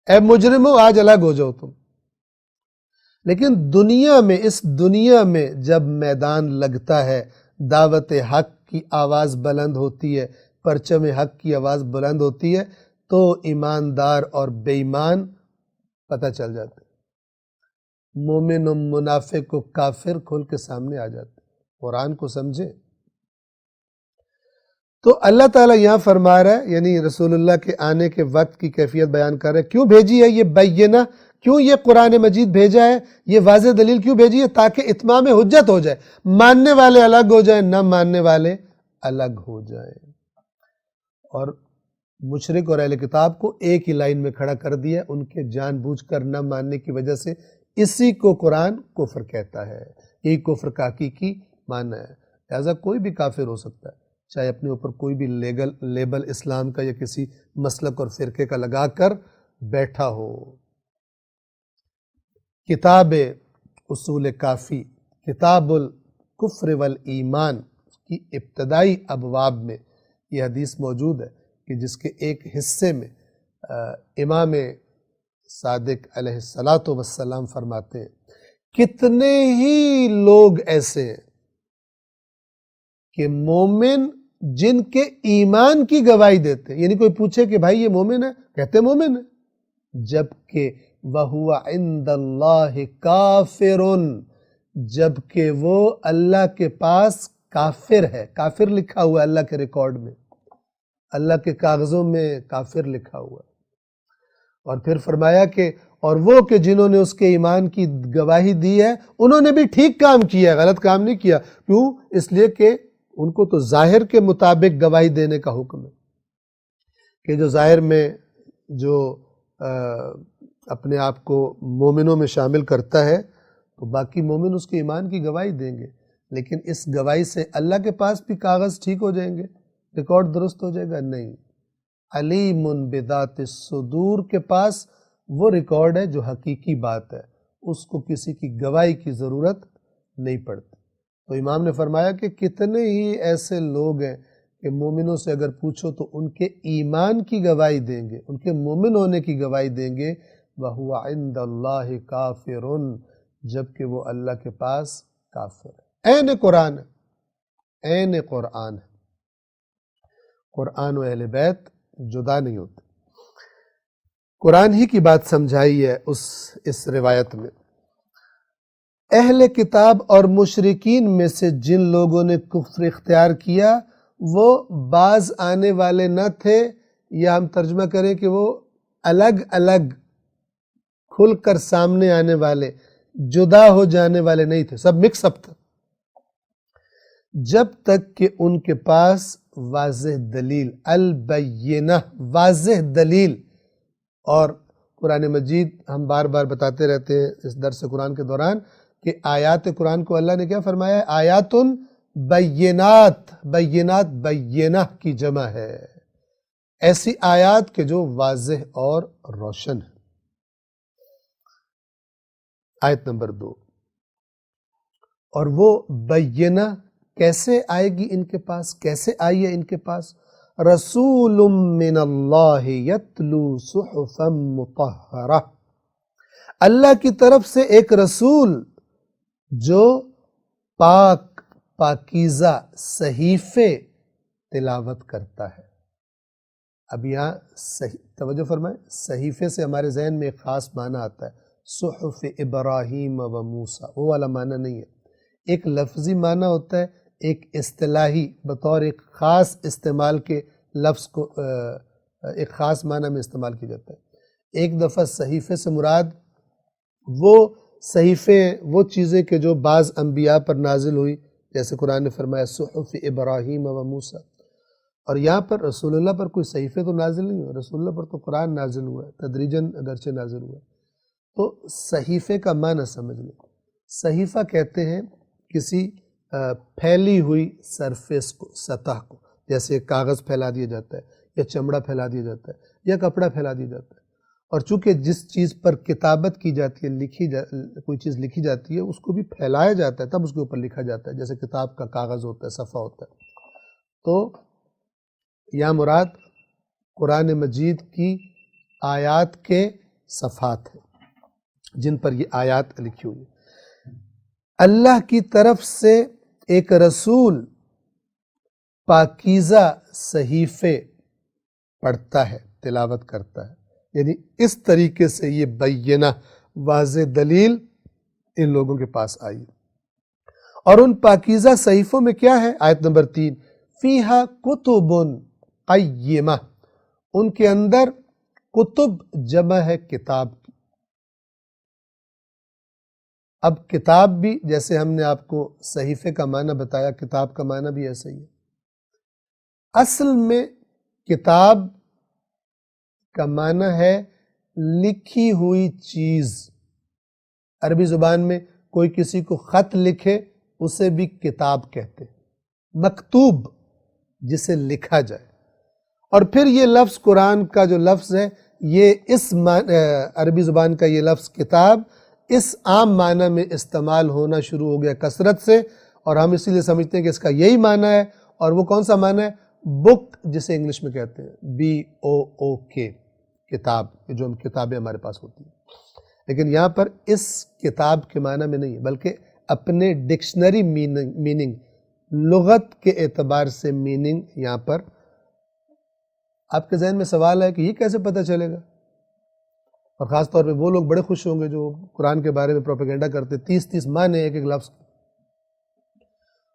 اے مجرموں آج الگ ہو جاؤ تم. لیکن دنیا میں، اس دنیا میں جب میدان لگتا ہے، دعوت حق کی آواز بلند ہوتی ہے، پرچم حق کی آواز بلند ہوتی ہے، تو ایماندار اور بے ایمان پتہ چل جاتے. مومن و منافق و کافر کھل کے سامنے آ جاتے. قرآن کو سمجھے. تو اللہ تعالیٰ یہاں فرما رہا ہے، یعنی رسول اللہ کے آنے کے وقت کی کیفیت بیان کر رہے ہیں. کیوں بھیجی ہے یہ بینہ؟ کیوں یہ قرآن مجید بھیجا ہے؟ یہ واضح دلیل کیوں بھیجی ہے؟ تاکہ اتمام حجت ہو جائے، ماننے والے الگ ہو جائیں، نہ ماننے والے الگ ہو جائیں. اور مشرک اور اہل کتاب کو ایک ہی لائن میں کھڑا کر دیا، ان کے جان بوجھ کر نہ ماننے کی وجہ سے. اسی کو قرآن کفر کہتا ہے. یہی کفر کا حقیقی معنی ہے. لہذا کوئی بھی کافر ہو سکتا ہے، چاہے اپنے اوپر کوئی بھی لیبل اسلام کا یا کسی مسلک اور فرقے کا لگا کر بیٹھا ہو. کتاب اصول کافی، کتاب الکفر والایمان کی ابتدائی ابواب میں یہ حدیث موجود ہے کہ جس کے ایک حصے میں امام صادق علیہ السلام فرماتے ہیں کتنے ہی لوگ ایسے ہیں کہ مومن جن کے ایمان کی گواہی دیتے ہیں. یعنی کوئی پوچھے کہ بھائی یہ مومن ہے، کہتے مومن ہے، جبکہ وَهُوَ عِنْدَ اللَّهِ كَافِرٌ، جبکہ وہ اللہ کے پاس کافر ہے. کافر لکھا ہوا ہے اللہ کے ریکارڈ میں، اللہ کے کاغذوں میں کافر لکھا ہوا ہے. اور پھر فرمایا کہ اور وہ کہ جنہوں نے اس کے ایمان کی گواہی دی ہے انہوں نے بھی ٹھیک کام کیا ہے، غلط کام نہیں کیا. کیوں؟ اس لیے کہ ان کو تو ظاہر کے مطابق گواہی دینے کا حکم ہے کہ جو ظاہر میں جو اپنے آپ کو مومنوں میں شامل کرتا ہے تو باقی مومن اس کے ایمان کی گواہی دیں گے. لیکن اس گواہی سے اللہ کے پاس بھی کاغذ ٹھیک ہو جائیں گے، ریکارڈ درست ہو جائے گا؟ نہیں. علیم بذات الصدور کے پاس وہ ریکارڈ ہے جو حقیقی بات ہے، اس کو کسی کی گواہی کی ضرورت نہیں پڑتی. تو امام نے فرمایا کہ کتنے ہی ایسے لوگ ہیں کہ مومنوں سے اگر پوچھو تو ان کے ایمان کی گواہی دیں گے، ان کے مومن ہونے کی گواہی دیں گے. وَهُوَ عِنْدَ اللَّهِ كَافِرٌ، جبکہ وہ اللہ کے پاس کافر ہے. عین قرآن ہے، عین قرآن ہے. قرآن و اہل بیت جدا نہیں ہوتے. قرآن ہی کی بات سمجھائی ہے اس روایت میں. اہل کتاب اور مشرکین میں سے جن لوگوں نے کفر اختیار کیا وہ باز آنے والے نہ تھے، یا ہم ترجمہ کریں کہ وہ الگ الگ کھل کر سامنے آنے والے، جدا ہو جانے والے نہیں تھے، سب مکس اپ تھا. جب تک کہ ان کے پاس واضح دلیل، البینہ، واضح دلیل. اور قرآن مجید ہم بار بار بتاتے رہتے ہیں اس درس قرآن کے دوران کہ آیات قرآن کو اللہ نے کیا فرمایا ہے؟ آیات بینات. بینات بینہ کی جمع ہے، ایسی آیات کہ جو واضح اور روشن ہے. آیت نمبر 2، اور وہ بینہ کیسے آئے گی ان کے پاس، کیسے آئی ہے ان کے پاس؟ رسول من اللہ یتلو صحفا مطہرہ، اللہ کی طرف سے ایک رسول جو پاک پاکیزہ صحیفے تلاوت کرتا ہے۔ اب یہاں توجہ فرمائیں، صحیفے سے ہمارے ذہن میں ایک خاص معنی آتا ہے، صحف ابراہیم و موسیٰ، وہ والا معنی نہیں ہے۔ ایک لفظی معنی ہوتا ہے، ایک اصطلاحی بطور ایک خاص استعمال کے لفظ کو ایک خاص معنی میں استعمال کیا جاتا ہے۔ ایک دفعہ صحیفے سے مراد وہ صحیفے، وہ چیزیں کہ جو بعض انبیاء پر نازل ہوئی، جیسے قرآن نے فرمایا صحف ابراہیم و موسیٰ، اور یہاں پر رسول اللہ پر کوئی صحیفے تو نازل نہیں ہوئے، رسول اللہ پر تو قرآن نازل ہوا ہے، تدریجاً اگرچہ نازل ہوا ہے۔ تو صحیفے کا معنی سمجھ لیں، صحیفہ کہتے ہیں کسی پھیلی ہوئی سرفیس کو، سطح کو، جیسے کاغذ پھیلا دیا جاتا ہے یا چمڑا پھیلا دیا جاتا ہے یا کپڑا پھیلا دیا جاتا ہے، اور چونکہ جس چیز پر کتابت کی جاتی ہے، کوئی چیز لکھی جاتی ہے، اس کو بھی پھیلایا جاتا ہے تب اس کے اوپر لکھا جاتا ہے، جیسے کتاب کا کاغذ ہوتا ہے، صفحہ ہوتا ہے۔ تو یا مراد قرآن مجید کی آیات کے صفحات ہیں جن پر یہ آیات لکھی ہوئی ہیں۔ اللہ کی طرف سے ایک رسول پاکیزہ صحیفے پڑھتا ہے، تلاوت کرتا ہے، یعنی اس طریقے سے یہ بینہ واضح دلیل ان لوگوں کے پاس آئی۔ اور ان پاکیزہ صحیفوں میں کیا ہے؟ آیت نمبر 3، فیہا کتب قیمہ، ان کے اندر کتب جمع ہے کتاب کی۔ اب کتاب بھی جیسے ہم نے آپ کو صحیفے کا معنی بتایا، کتاب کا معنی بھی ایسا ہی ہے۔ اصل میں کتاب کا معنی ہے لکھی ہوئی چیز۔ عربی زبان میں کوئی کسی کو خط لکھے اسے بھی کتاب کہتے ہیں، مکتوب جسے لکھا جائے۔ اور پھر یہ لفظ قرآن کا جو لفظ ہے، یہ اس عربی زبان کا یہ لفظ کتاب اس عام معنی میں استعمال ہونا شروع ہو گیا کثرت سے، اور ہم اسی لیے سمجھتے ہیں کہ اس کا یہی معنی ہے۔ اور وہ کون سا معنی ہے؟ بک، جسے انگلش میں کہتے ہیں BOOK، کتاب، جو ہم کتابیں ہمارے پاس ہوتی ہیں۔ لیکن یہاں پر اس کتاب کے معنی میں نہیں ہے، بلکہ اپنے ڈکشنری میننگ، لغت کے اعتبار سے میننگ یہاں پر۔ آپ کے ذہن میں سوال ہے کہ یہ کیسے پتہ چلے گا؟ اور خاص طور پہ وہ لوگ بڑے خوش ہوں گے جو قرآن کے بارے میں پروپیگنڈا کرتے، 30 معنی ایک ایک لفظ کی۔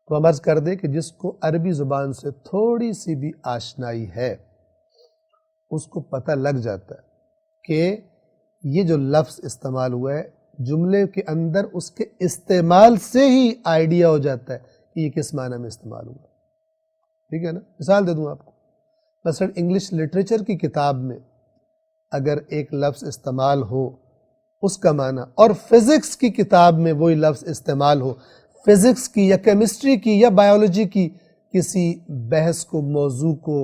تو ہم عرض کر دیں کہ جس کو عربی زبان سے تھوڑی سی بھی آشنائی ہے اس کو پتہ لگ جاتا ہے کہ یہ جو لفظ استعمال ہوا ہے جملے کے اندر، اس کے استعمال سے ہی آئیڈیا ہو جاتا ہے کہ یہ کس معنی میں استعمال ہوا۔ ٹھیک ہے نا؟ مثال دے دوں آپ کو، مثلا انگلش لٹریچر کی کتاب میں اگر ایک لفظ استعمال ہو اس کا معنی، اور فزکس کی کتاب میں وہی لفظ استعمال ہو، فزکس کی یا کیمسٹری کی یا بائیولوجی کی کسی بحث کو، موضوع کو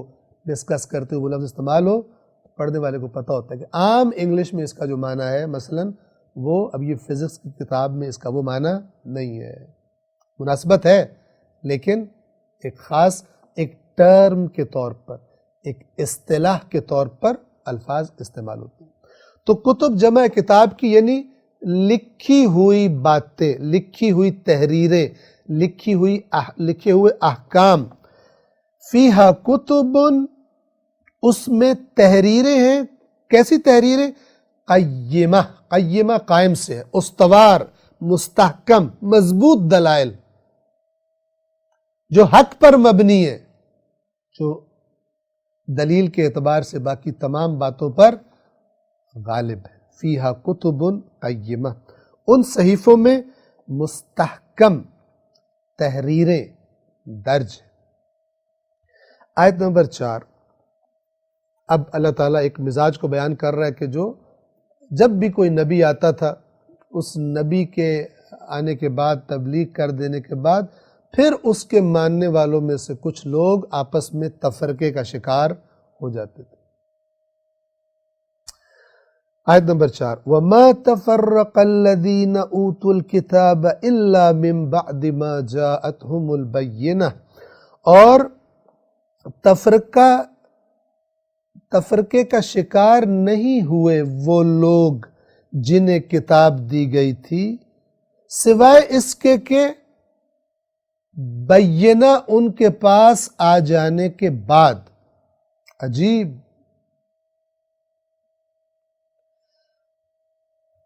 ڈسکس کرتے ہوئے وہ لفظ استعمال ہو، پڑھنے والے کو پتہ ہوتا ہے کہ عام انگلش میں اس کا جو معنی ہے مثلا وہ، اب یہ فزکس کی کتاب میں اس کا وہ معنی نہیں ہے۔ مناسبت ہے لیکن ایک خاص ایک ٹرم کے طور پر، ایک اصطلاح کے طور پر الفاظ استعمال ہوتے ہیں۔ تو کتب جمع کتاب کی، یعنی لکھی ہوئی باتیں، لکھی ہوئی تحریریں، لکھے ہوئے احکام۔ فیہا کتب، اس میں تحریریں ہیں۔ کیسی تحریریں؟ قیمہ، قیمہ قائم سے ہے، استوار، مستحکم، مضبوط دلائل جو حق پر مبنی ہے، جو دلیل کے اعتبار سے باقی تمام باتوں پر غالب ہے۔ فیہا کتب قیمہ، ان صحیفوں میں مستحکم تحریریں درج ہیں۔ آیت نمبر 4، اب اللہ تعالیٰ ایک مزاج کو بیان کر رہا ہے کہ جو جب بھی کوئی نبی آتا تھا، اس نبی کے آنے کے بعد، تبلیغ کر دینے کے بعد، پھر اس کے ماننے والوں میں سے کچھ لوگ آپس میں تفرقے کا شکار ہو جاتے تھے۔ آیت نمبر 4 وَمَا تَفَرَّقَ الَّذِينَ أُوتُوا الْكِتَابَ إِلَّا مِن بَعْدِ مَا جَاءَتْهُمُ الْبَيِّنَةُ، اور تفرقے کا شکار نہیں ہوئے وہ لوگ جنہیں کتاب دی گئی تھی، سوائے اس کے کہ بینہ ان کے پاس آ جانے کے بعد۔ عجیب،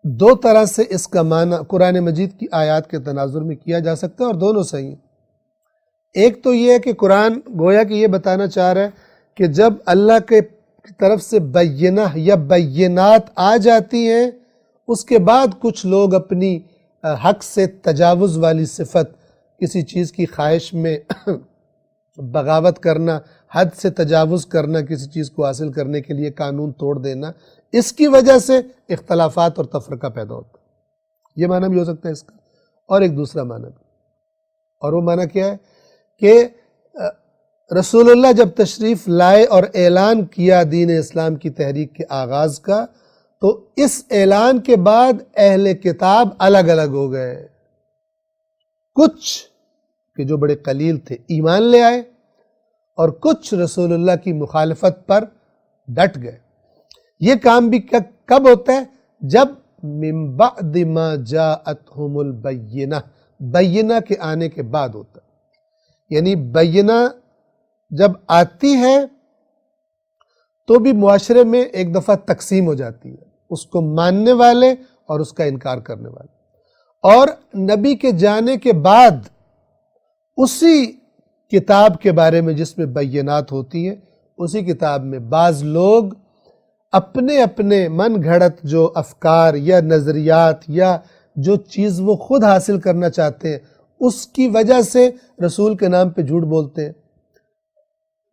دو طرح سے اس کا معنی قرآن مجید کی آیات کے تناظر میں کیا جا سکتا ہے، اور دونوں صحیح ہیں۔ ایک تو یہ ہے کہ قرآن گویا کہ یہ بتانا چاہ رہا ہے کہ جب اللہ کے طرف سے بینہ یا بینات آ جاتی ہیں، اس کے بعد کچھ لوگ اپنی حق سے تجاوز والی صفت، کسی چیز کی خواہش میں بغاوت کرنا، حد سے تجاوز کرنا، کسی چیز کو حاصل کرنے کے لیے قانون توڑ دینا، اس کی وجہ سے اختلافات اور تفرقہ پیدا ہوتا ہے۔ یہ معنی بھی ہو سکتا ہے اس کا، اور ایک دوسرا معنی بھی، اور وہ معنی کیا ہے کہ رسول اللہ جب تشریف لائے اور اعلان کیا دین اسلام کی تحریک کے آغاز کا، تو اس اعلان کے بعد اہل کتاب الگ الگ ہو گئے۔ کچھ کہ جو بڑے قلیل تھے ایمان لے آئے، اور کچھ رسول اللہ کی مخالفت پر ڈٹ گئے۔ یہ کام بھی کب ہوتا ہے؟ جب من بعد ما جاءتہم البینہ، بینہ کے آنے کے بعد ہوتا ہے۔ یعنی بینہ جب آتی ہے تو بھی معاشرے میں ایک دفعہ تقسیم ہو جاتی ہے، اس کو ماننے والے اور اس کا انکار کرنے والے۔ اور نبی کے جانے کے بعد اسی کتاب کے بارے میں جس میں بینات ہوتی ہیں، اسی کتاب میں بعض لوگ اپنے اپنے من گھڑت جو افکار یا نظریات یا جو چیز وہ خود حاصل کرنا چاہتے ہیں، اس کی وجہ سے رسول کے نام پہ جھوٹ بولتے ہیں،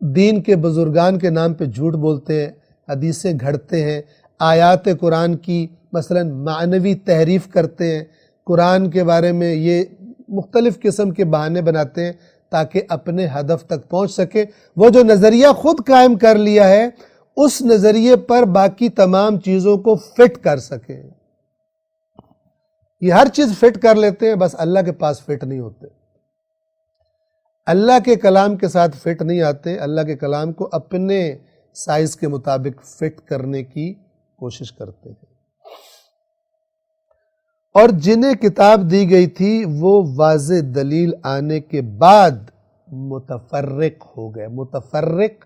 دین کے بزرگان کے نام پہ جھوٹ بولتے ہیں، حدیثیں گھڑتے ہیں، آیات قرآن کی مثلا معنوی تحریف کرتے ہیں، قرآن کے بارے میں یہ مختلف قسم کے بہانے بناتے ہیں تاکہ اپنے ہدف تک پہنچ سکے۔ وہ جو نظریہ خود قائم کر لیا ہے، اس نظریے پر باقی تمام چیزوں کو فٹ کر سکے۔ یہ ہر چیز فٹ کر لیتے ہیں، بس اللہ کے پاس فٹ نہیں ہوتے، اللہ کے کلام کے ساتھ فٹ نہیں آتے، اللہ کے کلام کو اپنے سائز کے مطابق فٹ کرنے کی کوشش کرتے ہیں۔ اور جنہیں کتاب دی گئی تھی وہ واضح دلیل آنے کے بعد متفرق ہو گئے۔ متفرق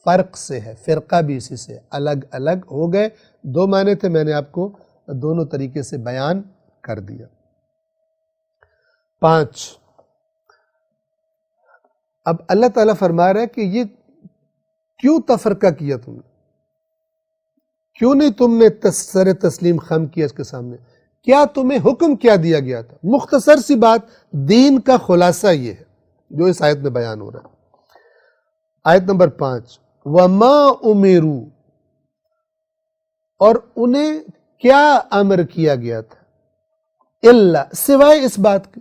فرق سے ہے، فرقہ بھی اسی سے، الگ الگ ہو گئے۔ دو معنی تھے، میں نے آپ کو دونوں طریقے سے بیان کر دیا۔ 5، اب اللہ تعالیٰ فرما رہا ہے کہ یہ کیوں تفرقہ کیا تم نے، کیوں نہیں تم نے سر تسلیم خم کیا اس کے سامنے، کیا تمہیں حکم کیا دیا گیا تھا؟ مختصر سی بات، دین کا خلاصہ یہ ہے جو اس آیت میں بیان ہو رہا ہے۔ آیت نمبر 5 وَمَا أُمِرُوا، اور انہیں کیا امر کیا گیا تھا، الا، سوائے اس بات کے،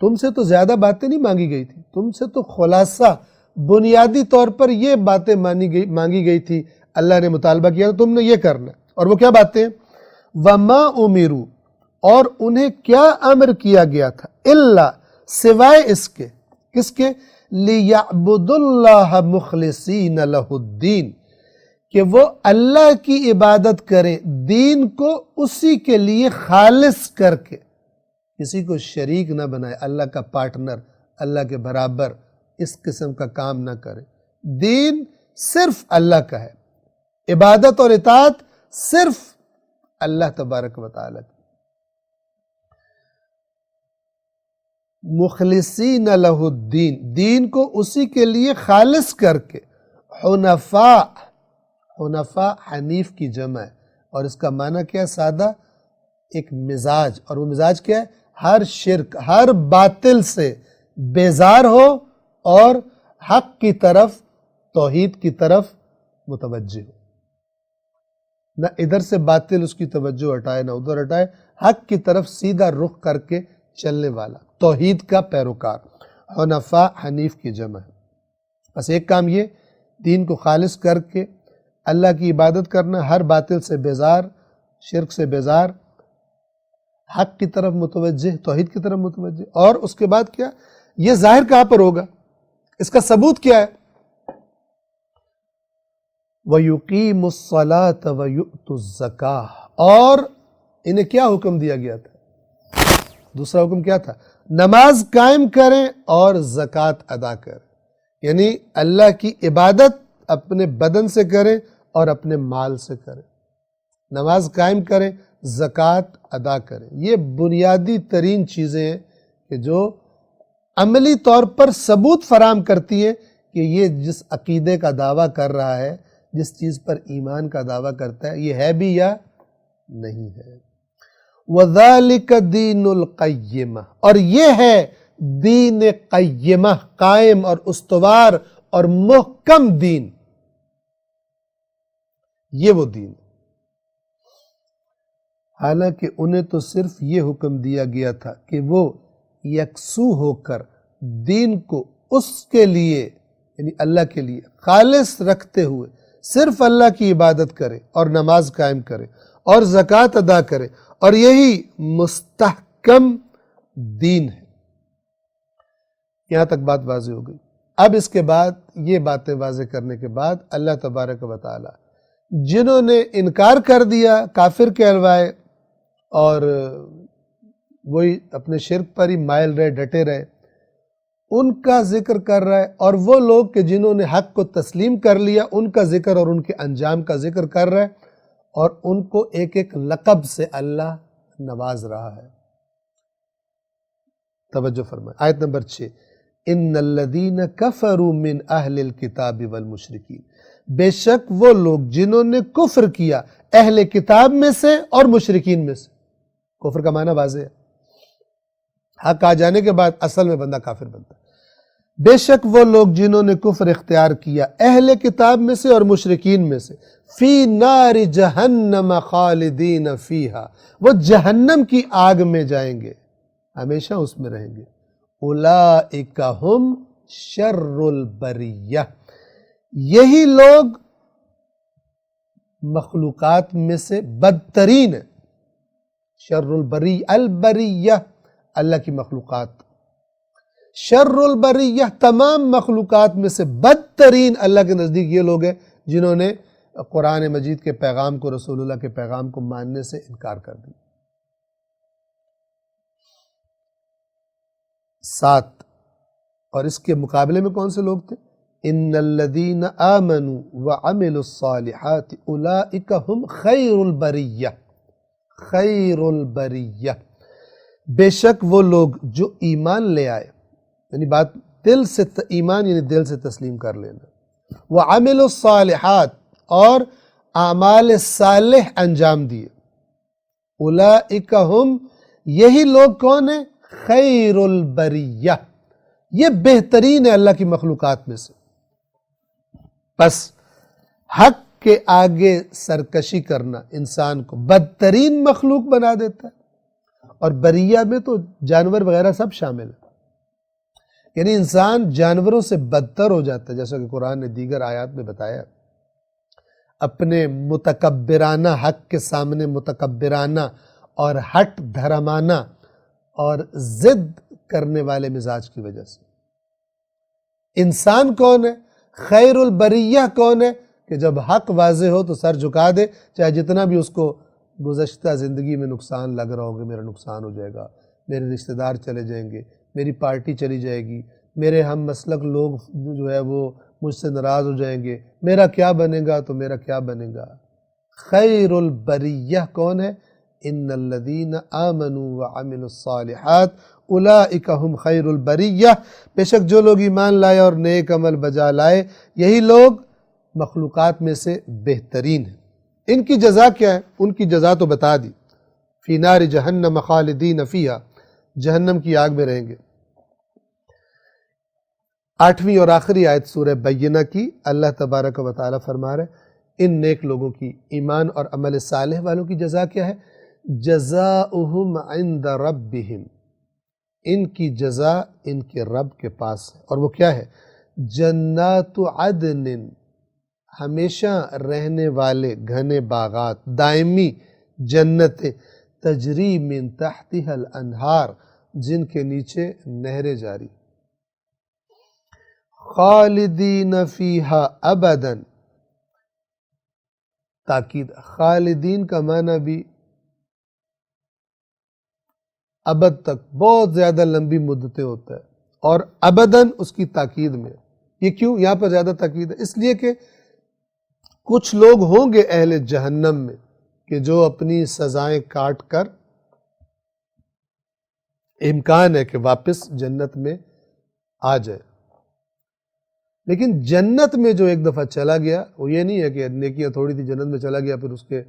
تم سے تو زیادہ باتیں نہیں مانگی گئی تھی، تم سے تو خلاصہ بنیادی طور پر یہ باتیں مانگی گئی تھی، اللہ نے مطالبہ کیا تھا تم نے یہ کرنا ہے، اور وہ کیا باتیں؟ وَمَا أُمِرُوا، اور انہیں کیا امر کیا گیا تھا، الا، سوائے اس کے، کس کے؟ لِيَعْبُدُوا اللَّهَ مُخْلِصِينَ لَهُ الدِّينَ، کہ وہ اللہ کی عبادت کریں، دین کو اسی کے لیے خالص کر کے، کسی کو شریک نہ بنائے، اللہ کا پارٹنر، اللہ کے برابر اس قسم کا کام نہ کرے۔ دین صرف اللہ کا ہے، عبادت اور اطاعت صرف اللہ تبارک و تعالیٰ کی۔ مخلصین لہ الدین، دین کو اسی کے لیے خالص کر کے، حنفاء، حنفاء حنیف کی جمع ہے، اور اس کا معنی کیا ہے؟ سادہ، ایک مزاج، اور وہ مزاج کیا ہے؟ ہر شرک، ہر باطل سے بیزار ہو اور حق کی طرف، توحید کی طرف متوجہ ہو، نہ ادھر سے باطل اس کی توجہ ہٹائے نہ ادھر ہٹائے، حق کی طرف سیدھا رخ کر کے چلنے والا، توحید کا پیروکار، حنفاء حنیف کی جمع ہے۔ بس ایک کام یہ، دین کو خالص کر کے اللہ کی عبادت کرنا، ہر باطل سے بیزار، شرک سے بیزار، حق کی طرف متوجہ، توحید کی طرف متوجہ. اور اس کے بعد کیا؟ یہ ظاہر کہاں پر ہوگا؟ اس کا ثبوت کیا ہے؟ وَيُقِيمُ الصَّلَاةَ وَيُؤْتُ الزَّكَاةَ. اور انہیں کیا حکم دیا گیا تھا؟ دوسرا حکم کیا تھا؟ نماز قائم کریں اور زکوٰۃ ادا کریں. یعنی اللہ کی عبادت اپنے بدن سے کریں اور اپنے مال سے کریں. نماز قائم کریں، زکوٰۃ ادا کریں. یہ بنیادی ترین چیزیں ہیں کہ جو عملی طور پر ثبوت فراہم کرتی ہیں کہ یہ جس عقیدے کا دعویٰ کر رہا ہے، جس چیز پر ایمان کا دعویٰ کرتا ہے، یہ ہے بھی یا نہیں ہے. وَذَلِكَ دِينُ الْقَيِّمَةِ. اور یہ ہے دین قیمہ، قائم اور استوار اور محکم دین. یہ وہ دین. حالانکہ انہیں تو صرف یہ حکم دیا گیا تھا کہ وہ یکسو ہو کر دین کو اس کے لیے، یعنی اللہ کے لیے خالص رکھتے ہوئے صرف اللہ کی عبادت کرے اور نماز قائم کرے اور زکوٰۃ ادا کرے، اور یہی مستحکم دین ہے. یہاں تک بات واضح ہو گئی. اب اس کے بعد یہ باتیں واضح کرنے کے بعد اللہ تبارک و تعالی جنہوں نے انکار کر دیا، کافر کہلوائے اور وہی اپنے شرک پر ہی مائل رہے، ڈٹے رہے، ان کا ذکر کر رہا ہے. اور وہ لوگ کہ جنہوں نے حق کو تسلیم کر لیا، ان کا ذکر اور ان کے انجام کا ذکر کر رہا ہے، اور ان کو ایک ایک لقب سے اللہ نواز رہا ہے. توجہ فرمائیں. آیت نمبر 6. ان الذین کفروا من اہل الکتاب والمشرکین. بے شک وہ لوگ جنہوں نے کفر کیا اہل کتاب میں سے اور مشرکین میں سے. کفر کا معنی واضح ہے. حق آ جانے کے بعد اصل میں بندہ کافر بنتا ہے. بے شک وہ لوگ جنہوں نے کفر اختیار کیا اہل کتاب میں سے اور مشرکین میں سے، فی نار جہنم خالدین فیہا، وہ جہنم کی آگ میں جائیں گے، ہمیشہ اس میں رہیں گے. اولئک ہم شر البریہ. یہی لوگ مخلوقات میں سے بدترین ہیں. شر البریہ اللہ کی مخلوقات. شر البریہ تمام مخلوقات میں سے بدترین اللہ کے نزدیک یہ لوگ ہیں جنہوں نے قرآن مجید کے پیغام کو، رسول اللہ کے پیغام کو ماننے سے انکار کر دیا. 7. اور اس کے مقابلے میں کون سے لوگ تھے؟ ان الذین آمنوا وعملوا الصالحات اولئک ہم خیر البریہ. خیر البریہ. بے شک وہ لوگ جو ایمان لے آئے، یعنی بات دل سے ایمان، یعنی دل سے تسلیم کر لینا، وعملوا الصالحات اور اعمال صالح انجام دیے، اولئک ہم، یہی لوگ کون ہیں؟ خیر البریہ. یہ بہترین ہے اللہ کی مخلوقات میں سے. بس حق کے آگے سرکشی کرنا انسان کو بدترین مخلوق بنا دیتا ہے. اور بریہ میں تو جانور وغیرہ سب شامل ہیں. یعنی انسان جانوروں سے بدتر ہو جاتا ہے، جیسا کہ قرآن نے دیگر آیات میں بتایا. اپنے متکبرانہ حق کے سامنے متکبرانہ اور ہٹ دھرمانہ اور ضد کرنے والے مزاج کی وجہ سے. انسان کون ہے؟ خیر البریہ کون ہے؟ کہ جب حق واضح ہو تو سر جھکا دے، چاہے جتنا بھی اس کو گزشتہ زندگی میں نقصان لگ رہا ہوگا. میرا نقصان ہو جائے گا، میرے رشتہ دار چلے جائیں گے، میری پارٹی چلی جائے گی، میرے ہم مسلک لوگ جو ہے وہ مجھ سے ناراض ہو جائیں گے، میرا کیا بنے گا تو میرا کیا بنے گا. خیر البریہ کون ہے؟ ان الذین آمنوا وعملوا الصالحات اولئک ہم خیر البریہ. بے شک جو لوگ ایمان لائے اور نیک عمل بجا لائے، یہی لوگ مخلوقات میں سے بہترین ہیں. ان کی جزا کیا ہے؟ ان کی جزا تو بتا دی. فی نار جہنم خالدین فیہا، جہنم کی آگ میں رہیں گے. 8ویں اور آخری آیت سورہ بینہ کی اللہ تبارک و تعالی فرما رہے ان نیک لوگوں کی، ایمان اور عمل صالح والوں کی جزا کیا ہے؟ جزاؤہم عند ربہم، ان کی جزا ان کے رب کے پاس ہے. اور وہ کیا ہے؟ جنات عدن، ہمیشہ رہنے والے گھنے باغات، دائمی جنتیں، تجری من تحتها الانہار، جن کے نیچے نہریں جاری، خالدین فیہا ابدا، تاکید، خالدین کا معنی بھی ابد تک، بہت زیادہ لمبی مدتیں ہوتا ہے، اور ابداً اس کی تاکید میں۔ یہ کیوں یہاں پر زیادہ تاکید ہے؟ اس لیے کہ کچھ لوگ ہوں گے اہل جہنم میں کہ جو اپنی سزائیں کاٹ کر، امکان ہے کہ واپس جنت میں آ جائے، لیکن جنت میں جو ایک دفعہ چلا گیا، وہ یہ نہیں ہے کہ نیکیاں تھوڑی تھی جنت میں چلا گیا، پھر اس کے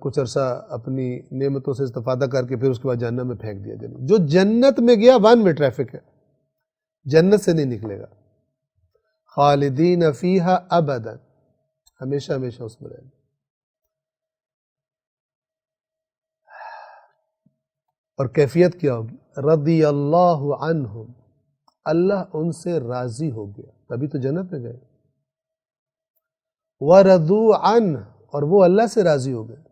کچھ عرصہ اپنی نعمتوں سے استفادہ کر کے پھر اس کے بعد جہنم میں پھینک دیا جائے۔ جو جنت میں گیا ون وے ٹریفک ہے، جنت سے نہیں نکلے گا۔ خالدین فیہا ابدا، ہمیشہ ہمیشہ اس میں رہے گا۔ اور کیفیت کیا ہوگی؟ رضی اللہ عنہم، اللہ ان سے راضی ہو گیا، تبھی تو جنت میں گئے۔ وَرَضُوا عَنْهُ، اور وہ اللہ سے راضی ہو گئے۔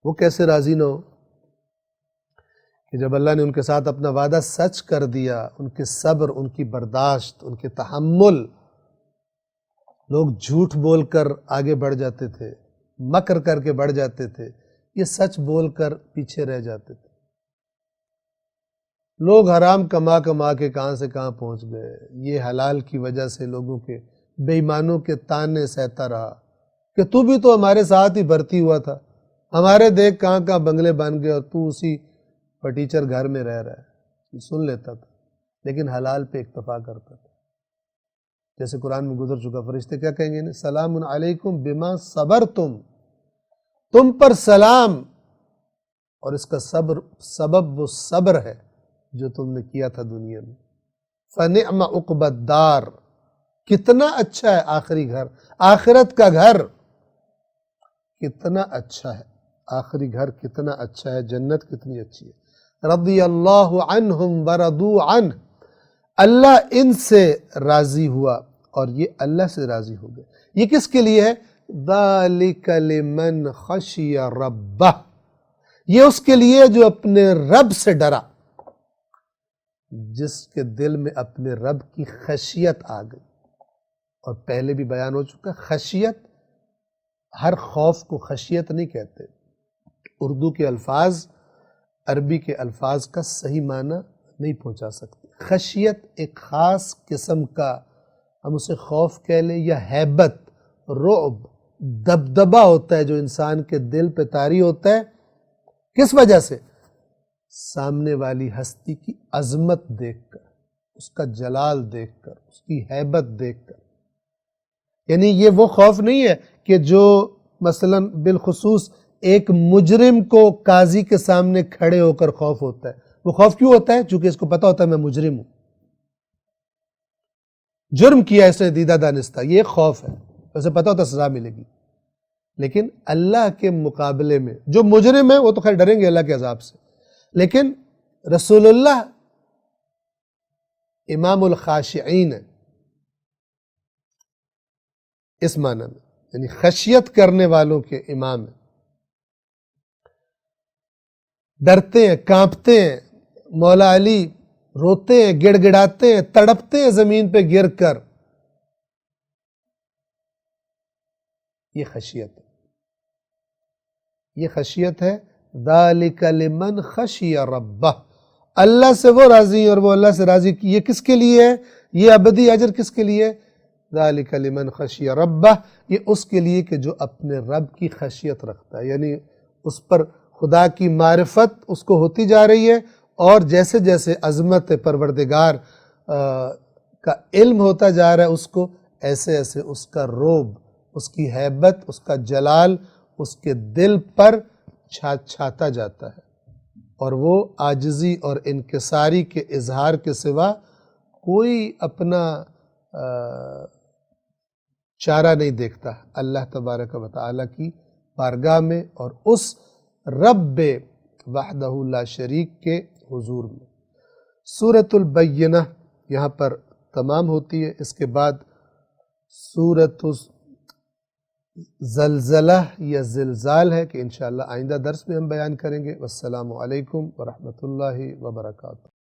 وہ کیسے راضی نہ ہو کہ جب اللہ نے ان کے ساتھ اپنا وعدہ سچ کر دیا، ان کے صبر، ان کی برداشت، ان کے تحمل، لوگ جھوٹ بول کر آگے بڑھ جاتے تھے، مکر کر کے بڑھ جاتے تھے، یہ سچ بول کر پیچھے رہ جاتے تھے۔ لوگ حرام کما کما کے کہاں سے کہاں پہنچ گئے، یہ حلال کی وجہ سے لوگوں کے، بے ایمانوں کے تانے سہتا رہا کہ تو بھی تو ہمارے ساتھ ہی بھرتی ہوا تھا، ہمارے دیکھ کہاں کہاں بنگلے بن گئے اور تو اسی پٹیچر گھر میں رہ رہا ہے۔ یہ سن لیتا تھا لیکن حلال پہ اکتفا کرتا تھا۔ جیسے قرآن میں گزر چکا، فرشتے کیا کہیں گے؟ سلام علیکم بما صبرتم، تم پر سلام، اور اس کا سبب وہ صبر ہے جو تم نے کیا تھا دنیا میں۔ فنعم عقبی الدار، کتنا اچھا ہے آخری گھر، آخرت کا گھر کتنا اچھا ہے، آخری گھر کتنا اچھا ہے، جنت کتنی اچھی ہے۔ رضی اللہ عنہم ورضوا عنہ، اللہ ان سے راضی ہوا اور یہ اللہ سے راضی ہو گئے۔ یہ کس کے لیے ہے؟ ذالک لمن خشی ربہ، یہ اس کے لیے جو اپنے رب سے ڈرا، جس کے دل میں اپنے رب کی خشیت آ گئی۔ اور پہلے بھی بیان ہو چکا، خشیت، ہر خوف کو خشیت نہیں کہتے۔ اردو کے الفاظ عربی کے الفاظ کا صحیح معنی نہیں پہنچا سکتے۔ خشیت ایک خاص قسم کا، ہم اسے خوف کہہ لیں یا ہیبت، رعب، دبدبہ ہوتا ہے جو انسان کے دل پہ طاری ہوتا ہے۔ کس وجہ سے؟ سامنے والی ہستی کی عظمت دیکھ کر، اس کا جلال دیکھ کر، اس کی ہیبت دیکھ کر۔ یعنی یہ وہ خوف نہیں ہے کہ جو مثلا بالخصوص ایک مجرم کو قاضی کے سامنے کھڑے ہو کر خوف ہوتا ہے۔ وہ خوف کیوں ہوتا ہے؟ چونکہ اس کو پتا ہوتا ہے میں مجرم ہوں، جرم کیا اس نے دیدہ دانستہ، یہ خوف ہے، اسے پتا ہوتا ہے سزا ملے گی۔ لیکن اللہ کے مقابلے میں جو مجرم ہے وہ تو خیر ڈریں گے اللہ کے عذاب سے، لیکن رسول اللہ امام الخاشعین ہے اس معنی میں، یعنی خشیت کرنے والوں کے امام ہیں، ڈرتے ہیں، کانپتے ہیں۔ مولا علی روتے ہیں، گڑ گڑاتے ہیں، تڑپتے ہیں زمین پہ گر کر۔ یہ خشیت ہے، یہ خشیت ہے۔ ذالک لمن خشی ربہ، اللہ سے وہ راضی اور وہ اللہ سے راضی، یہ کس کے لیے ہے؟ یہ ابدی اجر کس کے لیے؟ ذالک لمن خشی ربہ، یہ اس کے لیے کہ جو اپنے رب کی خشیت رکھتا ہے، یعنی اس پر خدا کی معرفت اس کو ہوتی جا رہی ہے، اور جیسے جیسے عظمت پروردگار کا علم ہوتا جا رہا ہے اس کو، ایسے ایسے اس کا رعب، اس کی ہیبت، اس کا جلال اس کے دل پر چھاتا جاتا ہے، اور وہ عاجزی اور انکساری کے اظہار کے سوا کوئی اپنا چارہ نہیں دیکھتا اللہ تبارک و تعالیٰ کی بارگاہ میں اور اس رب وحدہ لا شریک کے حضور میں۔ سورۃ البینہ یہاں پر تمام ہوتی ہے، اس کے بعد سورۃ زلزلہ یا زلزال ہے کہ انشاءاللہ آئندہ درس میں ہم بیان کریں گے۔ والسلام علیکم ورحمۃ اللہ وبرکاتہ۔